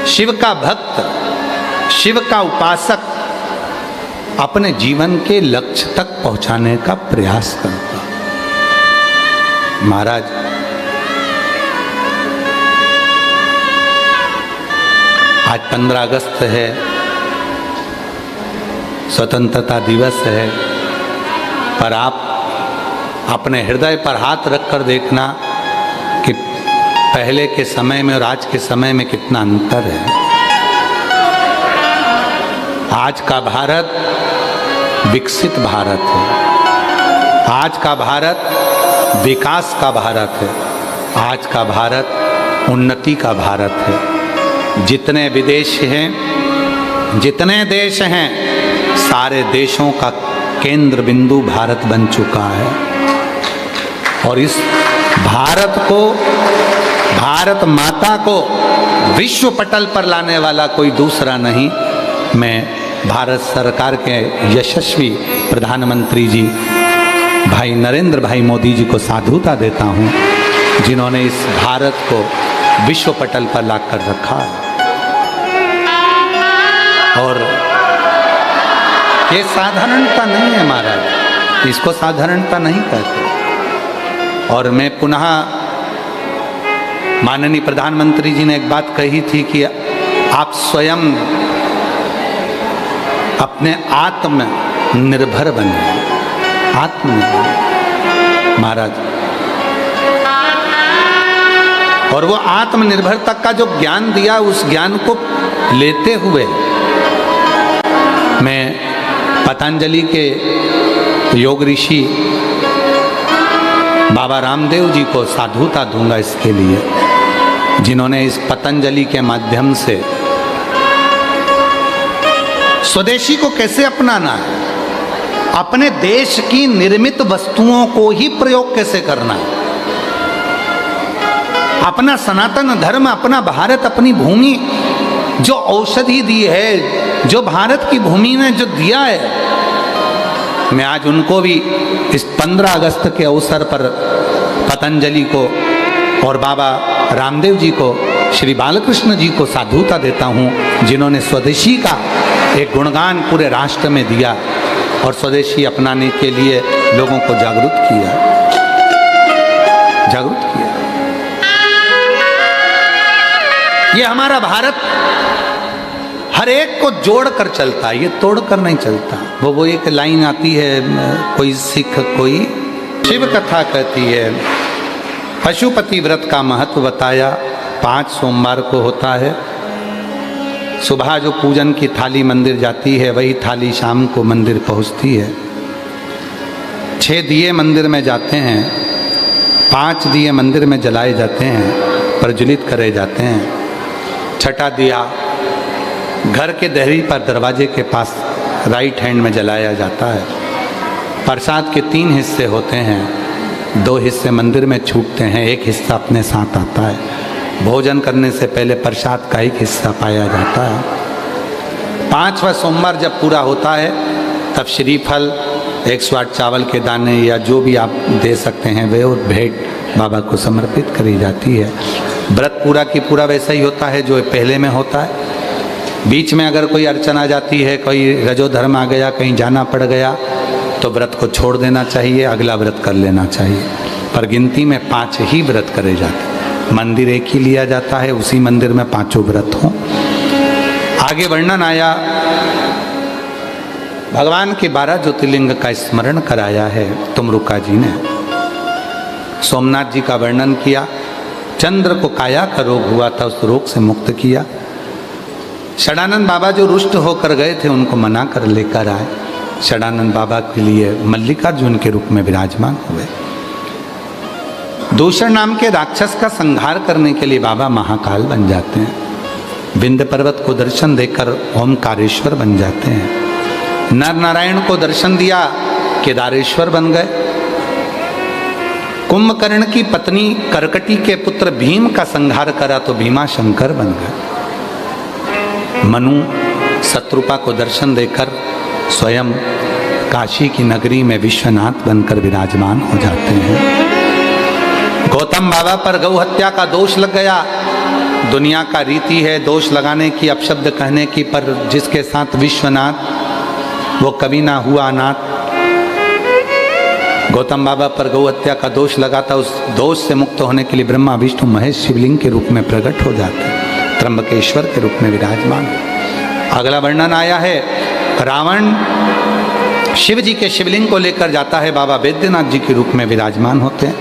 शिव का भक्त, शिव का उपासक अपने जीवन के लक्ष्य तक पहुंचाने का प्रयास करता। महाराज, आज 15 अगस्त है, स्वतंत्रता दिवस है, पर आप अपने हृदय पर हाथ रखकर देखना कि पहले के समय में और आज के समय में कितना अंतर है। आज का भारत विकसित भारत है, आज का भारत विकास का भारत है, आज का भारत उन्नति का भारत है। जितने विदेश हैं, जितने देश हैं, सारे देशों का केंद्र बिंदु भारत बन चुका है। और इस भारत को, भारत माता को विश्व पटल पर लाने वाला कोई दूसरा नहीं। मैं भारत सरकार के यशस्वी प्रधानमंत्री जी भाई नरेंद्र भाई मोदी जी को साधुता देता हूं, जिन्होंने इस भारत को विश्व पटल पर लाकर रखा है। और ये साधारणता नहीं है महाराज, इसको साधारणता नहीं कहते। और मैं पुनः, माननीय प्रधानमंत्री जी ने एक बात कही थी कि आप स्वयं अपने आत्मनिर्भर बने। आत्मनिर्भर महाराज, और वो आत्मनिर्भरता का जो ज्ञान दिया, उस ज्ञान को लेते हुए मैं पतंजलि के योग ऋषि बाबा रामदेव जी को साधुता दूंगा इसके लिए, जिन्होंने इस पतंजलि के माध्यम से स्वदेशी को कैसे अपनाना है, अपने देश की निर्मित वस्तुओं को ही प्रयोग कैसे करना है, अपना सनातन धर्म, अपना भारत, अपनी भूमि जो औषधि दी है, जो भारत की भूमि ने जो दिया है, मैं आज उनको भी इस 15 अगस्त के अवसर पर पतंजलि को और बाबा रामदेव जी को, श्री बालकृष्ण जी को साधुता देता हूँ, जिन्होंने स्वदेशी का एक गुणगान पूरे राष्ट्र में दिया और स्वदेशी अपनाने के लिए लोगों को जागरूक किया। ये हमारा भारत हर एक को जोड़कर चलता है, ये तोड़कर नहीं चलता। वो एक लाइन आती है, कोई सिख कोई शिव कथा कहती है, पशुपति व्रत का महत्व बताया। 5 सोमवार को होता है। सुबह जो पूजन की थाली मंदिर जाती है, वही थाली शाम को मंदिर पहुंचती है। 6 दिए मंदिर में जाते हैं, 5 दिए मंदिर में जलाए जाते हैं। प्रज्वलित करे जाते हैं। छठा दिया घर के देहरी पर दरवाजे के पास राइट हैंड में जलाया जाता है। प्रसाद के 3 हिस्से होते हैं, 2 हिस्से मंदिर में छूटते हैं, 1 हिस्सा अपने साथ आता है। भोजन करने से पहले प्रसाद का 1 हिस्सा पाया जाता है। 5वां सोमवार जब पूरा होता है तब श्रीफल, 108 चावल के दाने या जो भी आप दे सकते हैं वे और भेंट बाबा को समर्पित करी जाती है। व्रत पूरा की पूरा वैसा ही होता है जो पहले में होता है। बीच में अगर कोई अड़चन आ जाती है, कोई रजोधर्म आ गया, कहीं जाना पड़ गया तो व्रत को छोड़ देना चाहिए, अगला व्रत कर लेना चाहिए। पर गिनती में 5 ही व्रत करे जाते हैं। मंदिर एक ही लिया जाता है, उसी मंदिर में 5 व्रत हों। आगे वर्णन आया, भगवान के 12 ज्योतिर्लिंग का स्मरण कराया है तुमरुका जी ने। सोमनाथ जी का वर्णन किया, चंद्र को काया का रोग हुआ था, उस रोग से मुक्त किया। षडानंद बाबा जो रुष्ट होकर गए थे उनको मना कर लेकर आए। षडानंद बाबा के लिए मल्लिकार्जुन के रूप में विराजमान हुए। दूषण नाम के राक्षस का संहार करने के लिए बाबा महाकाल बन जाते हैं। विंध्य पर्वत को दर्शन देकर ओमकारेश्वर बन जाते हैं। नर नारायण को दर्शन दिया, केदारेश्वर बन गए। कुंभकर्ण की पत्नी करकटी के पुत्र भीम का संहार करा तो भीमा शंकर बन गए। मनु शत्रुपा को दर्शन देकर स्वयं काशी की नगरी में विश्वनाथ बनकर विराजमान हो जाते हैं। गौतम बाबा पर गौ हत्या का दोष लग गया। दुनिया का रीति है दोष लगाने की, अपशब्द कहने की, पर जिसके साथ विश्वनाथ वो कभी ना हुआ अनाथ। गौतम बाबा पर गौ हत्या का दोष लगा था, उस दोष से मुक्त होने के लिए ब्रह्मा विष्णु महेश शिवलिंग के रूप में प्रकट हो जाते हैं, त्र्यंबकेश्वर के रूप में विराजमान। अगला वर्णन आया है, रावण शिव जी के शिवलिंग को लेकर जाता है, बाबा वैद्यनाथ जी के रूप में विराजमान होते हैं।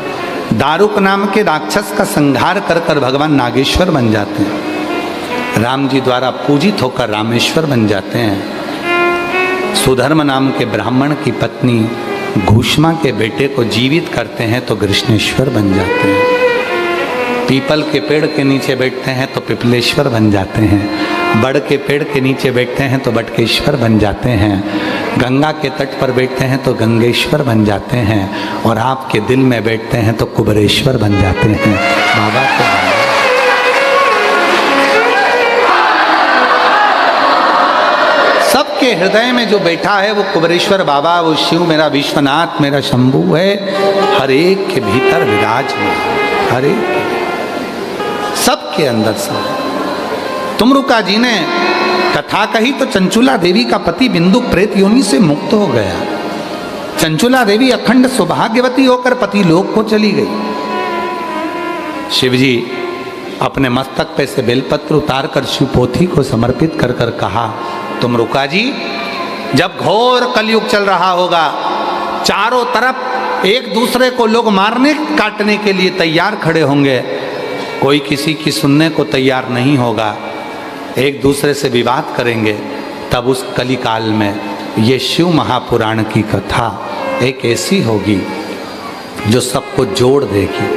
दारुक नाम के राक्षस का संहार कर कर भगवान नागेश्वर बन जाते हैं। राम जी द्वारा पूजित होकर रामेश्वर बन जाते हैं। सुधर्म नाम के ब्राह्मण की पत्नी घूष्मा के बेटे को जीवित करते हैं तो कृष्णेश्वर बन जाते हैं। पीपल के पेड़ के नीचे बैठते हैं तो पिपलेश्वर बन जाते हैं। बड़ के पेड़ के नीचे बैठते हैं तो बटकेश्वर बन जाते हैं। गंगा के तट पर बैठते हैं तो गंगेश्वर बन जाते हैं। और आपके दिल में बैठते हैं तो कुबरेश्वर बन जाते हैं। बाबा के सबके हृदय में जो बैठा है वो कुबरेश्वर बाबा, वो शिव मेरा विश्वनाथ मेरा शंभु है। हर एक के भीतर विराजमान, हर एक सबके अंदर सब। तुमरुका जी ने कथा कही तो चंचुला देवी का पति बिंदु प्रेत योनि से मुक्त हो गया। चंचुला देवी अखंड सौभाग्यवती होकर पति लोक को चली गई। शिवजी अपने मस्तक पे से बेलपत्र उतार कर शिवपोथी को समर्पित कर कर कहा, तुमरुका जी जब घोर कलयुग चल रहा होगा, चारों तरफ एक दूसरे को लोग मारने काटने के लिए तैयार खड़े होंगे, कोई किसी की सुनने को तैयार नहीं होगा, एक दूसरे से विवाद करेंगे, तब उस कलिकाल में ये शिव महापुराण की कथा एक ऐसी होगी जो सबको जोड़ देगी,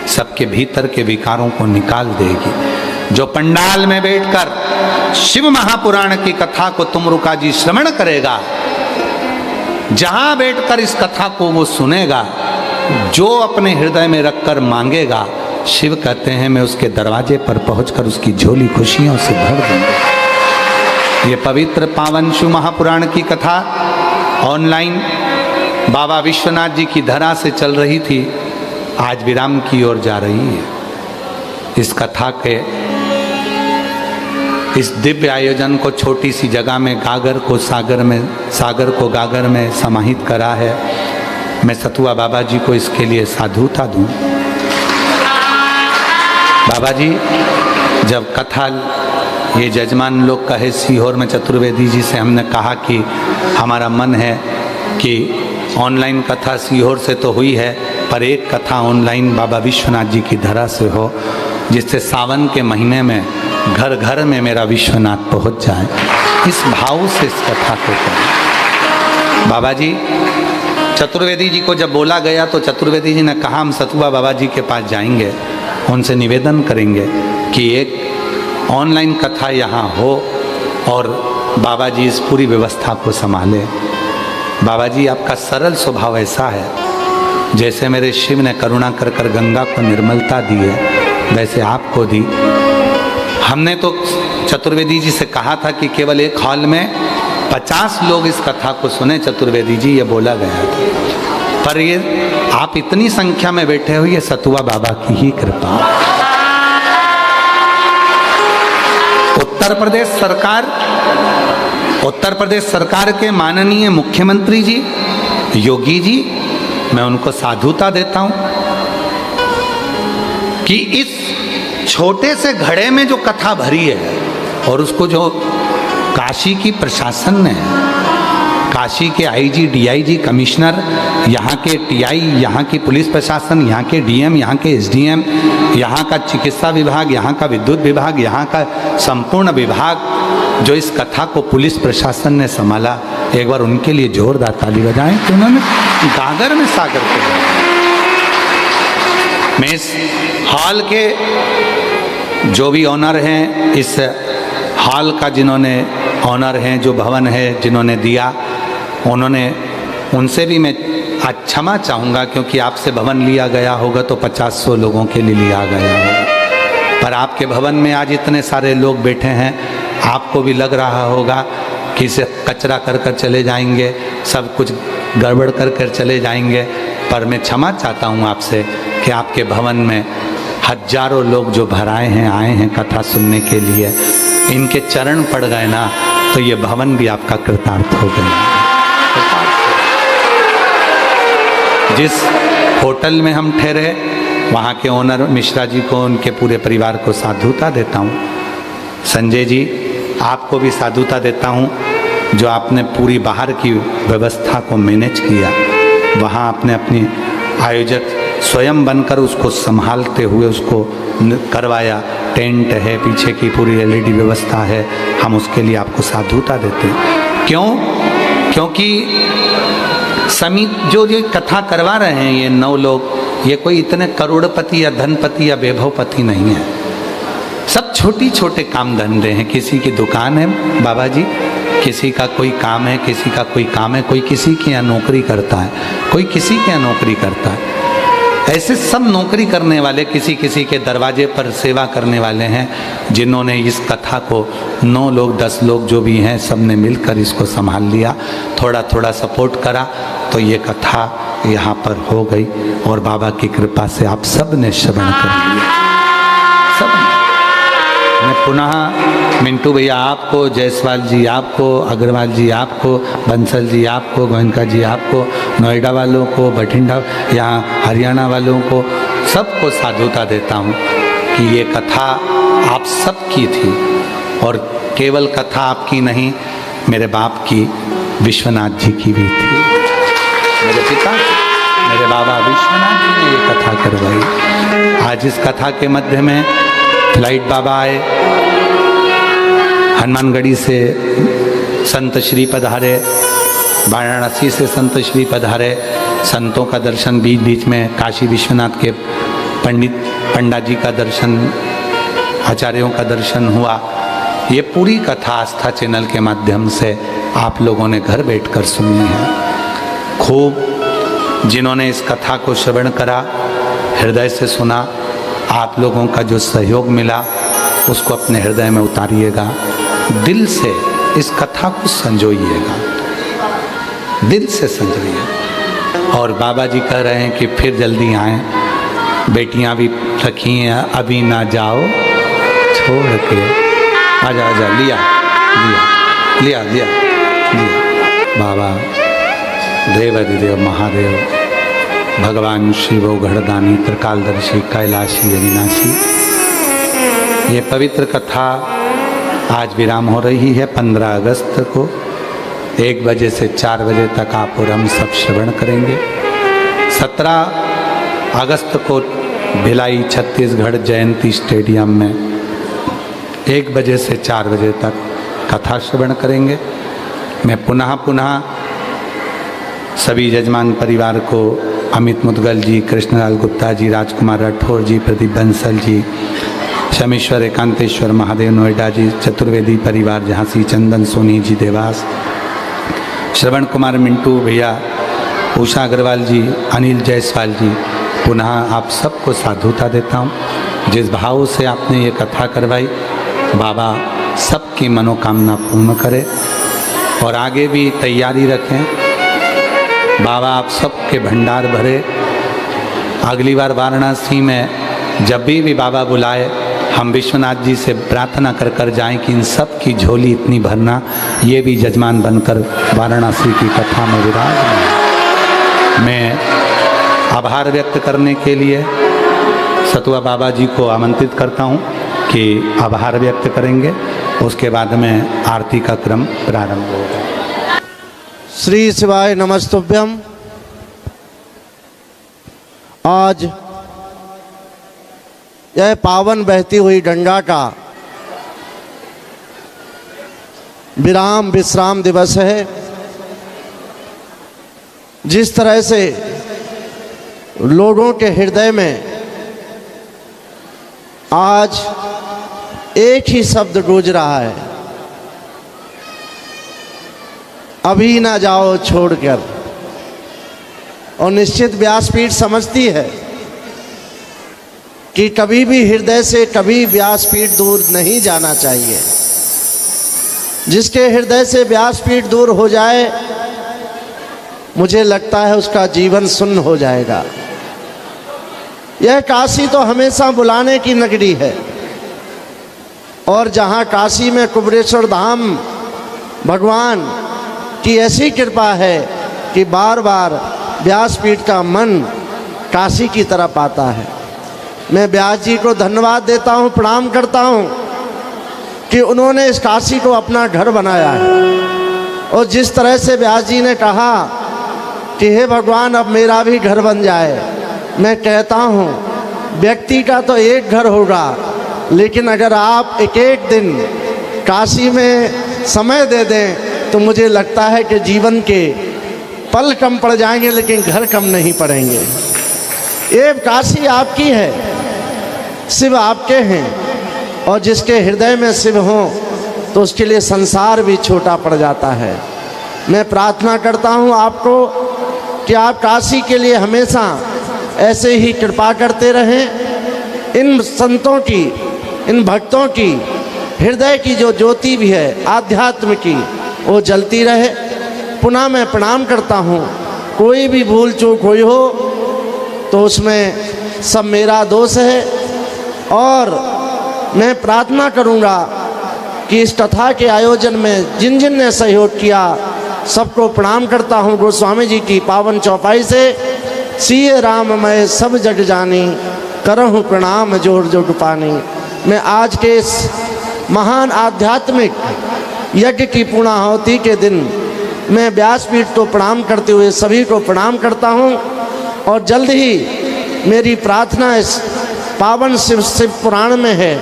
सबके भीतर के विकारों को निकाल देगी। जो पंडाल में बैठकर शिव महापुराण की कथा को तुमरुका जी श्रवण करेगा, जहां बैठकर इस कथा को वो सुनेगा, जो अपने हृदय में रखकर मांगेगा, शिव कहते हैं मैं उसके दरवाजे पर पहुंचकर उसकी झोली खुशियों से भर दूंगा। ये पवित्र पावन शिव महापुराण की कथा ऑनलाइन बाबा विश्वनाथ जी की धरा से चल रही थी, आज विराम की ओर जा रही है। इस कथा के इस दिव्य आयोजन को छोटी सी जगह में गागर को सागर में, सागर को गागर में समाहित करा है। मैं सतुआ बाबा जी को इसके लिए साधुता दूं। बाबा जी जब कथा ये जजमान लोग कहे सीहोर में चतुर्वेदी जी से हमने कहा कि हमारा मन है कि ऑनलाइन कथा सीहोर से तो हुई है, पर एक कथा ऑनलाइन बाबा विश्वनाथ जी की धरा से हो, जिससे सावन के महीने में घर घर में मेरा विश्वनाथ पहुंच जाए। इस भाव से इस कथा को करें। बाबा जी चतुर्वेदी जी को जब बोला गया तो चतुर्वेदी जी ने कहा हम सतुआ बाबा जी के पास जाएंगे उनसे निवेदन करेंगे कि एक ऑनलाइन कथा यहाँ हो और बाबा जी इस पूरी व्यवस्था को संभाले। बाबा जी आपका सरल स्वभाव ऐसा है, जैसे मेरे शिव ने करुणा कर कर गंगा को निर्मलता दी है, वैसे आपको दी। हमने तो चतुर्वेदी जी से कहा था कि केवल एक हॉल में 50 लोग इस कथा को सुने, चतुर्वेदी जी ये बोला गया था, पर ये आप इतनी संख्या में बैठे हो, ये सतुआ बाबा की ही कृपा। उत्तर प्रदेश सरकार के माननीय मुख्यमंत्री जी योगी जी, मैं उनको साधुता देता हूं कि इस छोटे से घड़े में जो कथा भरी है और उसको जो काशी की प्रशासन ने, काशी के आईजी, डीआईजी, कमिश्नर, यहाँ के टीआई, यहाँ की पुलिस प्रशासन, यहाँ के डीएम, यहाँ के एसडीएम, यहाँ का चिकित्सा विभाग, यहाँ का विद्युत विभाग, यहाँ का संपूर्ण विभाग, जो इस कथा को पुलिस प्रशासन ने संभाला, एक बार उनके लिए जोरदार ताली बजाएं कि उन्होंने गागर में सागर को। मैं इस हॉल के जो भी ऑनर हैं, इस हॉल का जिन्होंने ऑनर हैं, जो भवन है जिन्होंने दिया, उनसे भी मैं आज क्षमा चाहूँगा, क्योंकि आपसे भवन लिया गया होगा तो 50-100 लोगों के लिए लिया गया होगा, पर आपके भवन में आज इतने सारे लोग बैठे हैं, आपको भी लग रहा होगा कि इसे कचरा कर कर चले जाएंगे, सब कुछ गड़बड़ कर कर चले जाएंगे, पर मैं क्षमा चाहता हूँ आपसे कि आपके भवन में हजारों लोग जो भराए हैं, आए हैं कथा सुनने के लिए, इनके चरण पड़ गए ना तो ये भवन भी आपका कृतार्थ हो गया। जिस होटल में हम ठहरे, वहाँ के ओनर मिश्रा जी को, उनके पूरे परिवार को साधुता देता हूँ। संजय जी, आपको भी साधुता देता हूँ, जो आपने पूरी बाहर की व्यवस्था को मैनेज किया, वहाँ आपने अपनी आयोजक स्वयं बनकर उसको संभालते हुए उसको करवाया। टेंट है, पीछे की पूरी एलईडी व्यवस्था है, हम उसके लिए आपको साधुता देते हैं। क्यों? क्योंकि जो ये कथा करवा रहे हैं ये 9 लोग, ये कोई इतने करोड़पति या धनपति या वैभवपति नहीं है, सब छोटी छोटे काम धंधे हैं। किसी की दुकान है बाबा जी, किसी का कोई काम है, किसी का कोई काम है, कोई किसी के यहाँ नौकरी करता है, कोई किसी के यहाँ नौकरी करता है। ऐसे सब नौकरी करने वाले, किसी किसी के दरवाजे पर सेवा करने वाले हैं, जिन्होंने इस कथा को 9 लोग 10 लोग जो भी हैं, सब ने मिलकर इसको संभाल लिया, थोड़ा थोड़ा सपोर्ट करा, तो ये कथा यहाँ पर हो गई और बाबा की कृपा से आप सब ने श्रवण कर लिया। सब मैं पुनः मिंटू भैया आपको, जायसवाल जी आपको, अग्रवाल जी आपको, बंसल जी आपको, गोयनका जी आपको, नोएडा वालों को, बठिंडा, यहाँ हरियाणा वालों को, सबको साधुता देता हूँ कि ये कथा आप सबकी थी, और केवल कथा आपकी नहीं, मेरे बाप की, विश्वनाथ जी की भी थी। मेरे पिता, मेरे बाबा विश्वनाथ जी ने ये कथा करवाई। आज इस कथा के मध्य में लाइट बाबा आए, हनुमानगढ़ी से संत श्री पधारे, वाराणसी से संत श्री पधारे, संतों का दर्शन बीच बीच में, काशी विश्वनाथ के पंडित जी का दर्शन, आचार्यों का दर्शन हुआ। ये पूरी कथा आस्था चैनल के माध्यम से आप लोगों ने घर बैठकर सुनी है। खूब जिन्होंने इस कथा को श्रवण करा, हृदय से सुना, आप लोगों का जो सहयोग मिला उसको अपने हृदय में उतारिएगा, दिल से इस कथा को संजोइएगा, दिल से संजोइए। और बाबा जी कह रहे हैं कि फिर जल्दी आएँ, बेटियां भी रखी हैं, अभी ना जाओ छोड़ के, आजा आजा, लिया लिया लिया लिया लिया। बाबा देवाधिदेव महादेव, भगवान शिव गढ़दानी, त्रिकालदर्शी, कैलाशी, अविनाशी, ये पवित्र कथा आज विराम हो रही है। 15 अगस्त को 1 बजे से 4 बजे तक आप और हम सब श्रवण करेंगे। 17 अगस्त को भिलाई छत्तीसगढ़ जयंती स्टेडियम में 1 बजे से 4 बजे तक कथा श्रवण करेंगे। मैं पुनः सभी जजमान परिवार को, अमित मुदगल जी, कृष्णलाल गुप्ता जी, राजकुमार राठौर जी, प्रदीप बंसल जी, शमेश्वर एकांतेश्वर महादेव नोएडा जी, चतुर्वेदी परिवार झांसी, चंदन सोनी जी देवास, श्रवण कुमार मिंटू भैया, उषा अग्रवाल जी, अनिल जायसवाल जी, पुनः आप सबको साधुता देता हूँ। जिस भाव से आपने ये कथा करवाई, बाबा सबकी मनोकामना पूर्ण करे और आगे भी तैयारी रखें। बाबा आप सबके भंडार भरे। अगली बार वाराणसी में जब भी बाबा बुलाए, हम विश्वनाथ जी से प्रार्थना कर कर जाएं कि इन सब की झोली इतनी भरना, ये भी जजमान बनकर वाराणसी की कथा में विराज। मैं आभार व्यक्त करने के लिए सतुआ बाबा जी को आमंत्रित करता हूं कि आभार व्यक्त करेंगे, उसके बाद में आरती का क्रम प्रारंभ होगा। श्री शिवाय नमस्तुभ्यम। आज यह पावन बहती हुई गंगा का विश्राम दिवस है। जिस तरह से लोगों के हृदय में आज एक ही शब्द गूंज रहा है, अभी ना जाओ छोड़कर। और निश्चित व्यासपीठ समझती है कि कभी भी हृदय से कभी व्यासपीठ दूर नहीं जाना चाहिए। जिसके हृदय से व्यासपीठ दूर हो जाए, मुझे लगता है उसका जीवन सुन्न हो जाएगा। यह काशी तो हमेशा बुलाने की नगरी है, और जहाँ काशी में कुबेरेश्वर धाम भगवान की ऐसी कृपा है कि बार बार व्यासपीठ का मन काशी की तरफ आता है। मैं व्यास जी को धन्यवाद देता हूँ, प्रणाम करता हूँ कि उन्होंने इस काशी को अपना घर बनाया है। और जिस तरह से व्यास जी ने कहा कि हे भगवान अब मेरा भी घर बन जाए, मैं कहता हूँ व्यक्ति का तो एक घर होगा, लेकिन अगर आप एक एक दिन काशी में समय दे दें तो मुझे लगता है कि जीवन के पल कम पड़ जाएंगे, लेकिन घर कम नहीं पड़ेंगे। ये काशी आपकी है, शिव आपके हैं, और जिसके हृदय में शिव हों तो उसके लिए संसार भी छोटा पड़ जाता है। मैं प्रार्थना करता हूँ आपको कि आप काशी के लिए हमेशा ऐसे ही कृपा करते रहें। इन संतों की, इन भक्तों की हृदय की जो ज्योति भी है आध्यात्म की, वो जलती रहे। पुनः मैं प्रणाम करता हूँ, कोई भी भूल चूक हुई हो तो उसमें सब मेरा दोष है। और मैं प्रार्थना करूँगा कि इस कथा के आयोजन में जिन जिन ने सहयोग किया सबको प्रणाम करता हूँ। गोस्वामी जी की पावन चौपाई से सिए राम मैं सब जग जानी, करहूँ प्रणाम जोर जोग पानी। मैं आज के इस महान आध्यात्मिक यज्ञ की पूर्णाहुति के दिन मैं व्यासपीठ को प्रणाम करते हुए सभी को प्रणाम करता हूँ। और जल्द ही मेरी प्रार्थना इस पावन शिव पुराण में है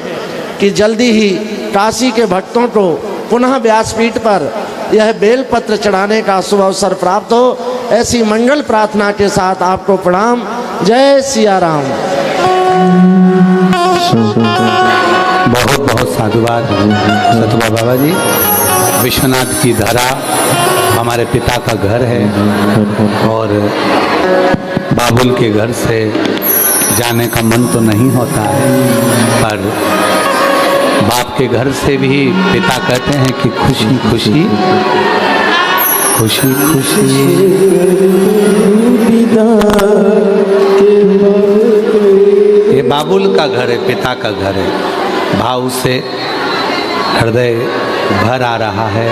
कि जल्दी ही काशी के भक्तों को पुनः व्यासपीठ पर यह बेलपत्र चढ़ाने का शुभ अवसर प्राप्त हो। ऐसी मंगल प्रार्थना के साथ आपको प्रणाम। जय सिया राम। बहुत बहुत साधुवाद सतुआ बाबा जी। विश्वनाथ की धरा हमारे पिता का घर है, और बाबुल के घर से जाने का मन तो नहीं होता है, पर बाप के घर से भी पिता कहते हैं कि खुशी खुशी खुशी खुशी ये बाबुल का घर है, पिता का घर है। भाव से हृदय भर आ रहा है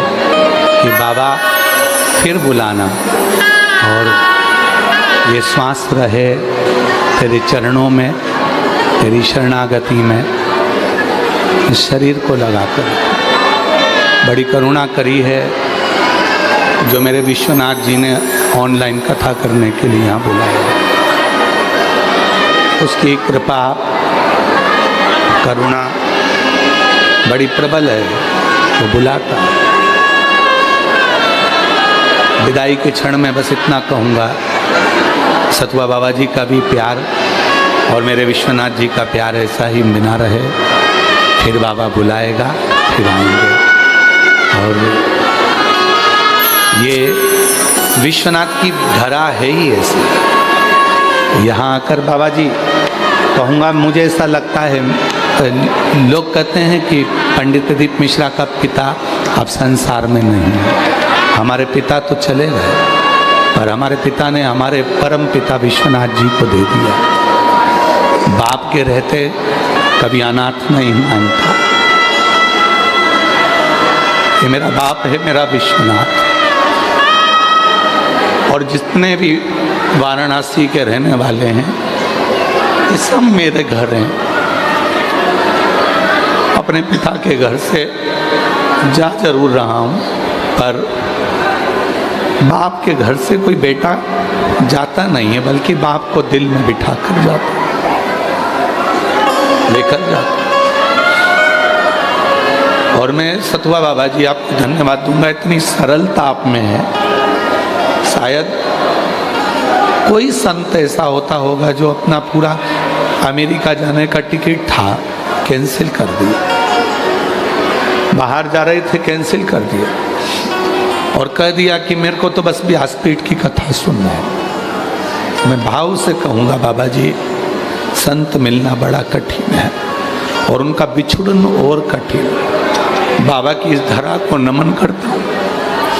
कि बाबा फिर बुलाना, और ये श्वास रहे तेरे चरणों में, तेरी शरणागति में, इस शरीर को लगाकर। बड़ी करुणा करी है जो मेरे विश्वनाथ जी ने ऑनलाइन कथा करने के लिए यहाँ बुलाया। उसकी कृपा करुणा बड़ी प्रबल है, वो बुलाता है। विदाई के क्षण में बस इतना कहूँगा, सतुआ बाबा जी का भी प्यार और मेरे विश्वनाथ जी का प्यार ऐसा ही बना रहे। फिर बाबा बुलाएगा, फिर आएंगे। और ये विश्वनाथ की धरा है ही ऐसी। यहाँ आकर बाबा जी कहूँगा, मुझे ऐसा लगता है, लोग कहते हैं कि पंडित दीप मिश्रा का पिता अब संसार में नहीं है। हमारे पिता तो चले गए, पर हमारे पिता ने हमारे परम पिता विश्वनाथ जी को दे दिया। बाप के रहते कभी अनाथ नहीं मानता। ये मेरा बाप है, मेरा विश्वनाथ। और जितने भी वाराणसी के रहने वाले हैं, ये सब मेरे घर हैं। अपने पिता के घर से जा जरूर रहा हूँ, पर बाप के घर से कोई बेटा जाता नहीं है, बल्कि बाप को दिल में बिठा कर जाता, लेकर जाता। और मैं सतुआ बाबा जी आपको धन्यवाद दूंगा, इतनी सरलता आप में है। शायद कोई संत ऐसा होता होगा जो अपना पूरा अमेरिका जाने का टिकट था, कैंसिल कर दिया। बाहर जा रहे थे, कैंसिल कर दिया और कह दिया कि मेरे को तो बस व्यासपीठ की कथा सुनना है। मैं भाव से कहूँगा बाबा जी, संत मिलना बड़ा कठिन है और उनका बिछुड़न और कठिन। बाबा की इस धरा को नमन करता हूँ,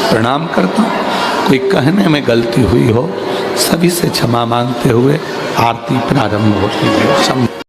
प्रणाम करता हूँ। कोई कहने में गलती हुई हो, सभी से क्षमा मांगते हुए आरती प्रारंभ होती है।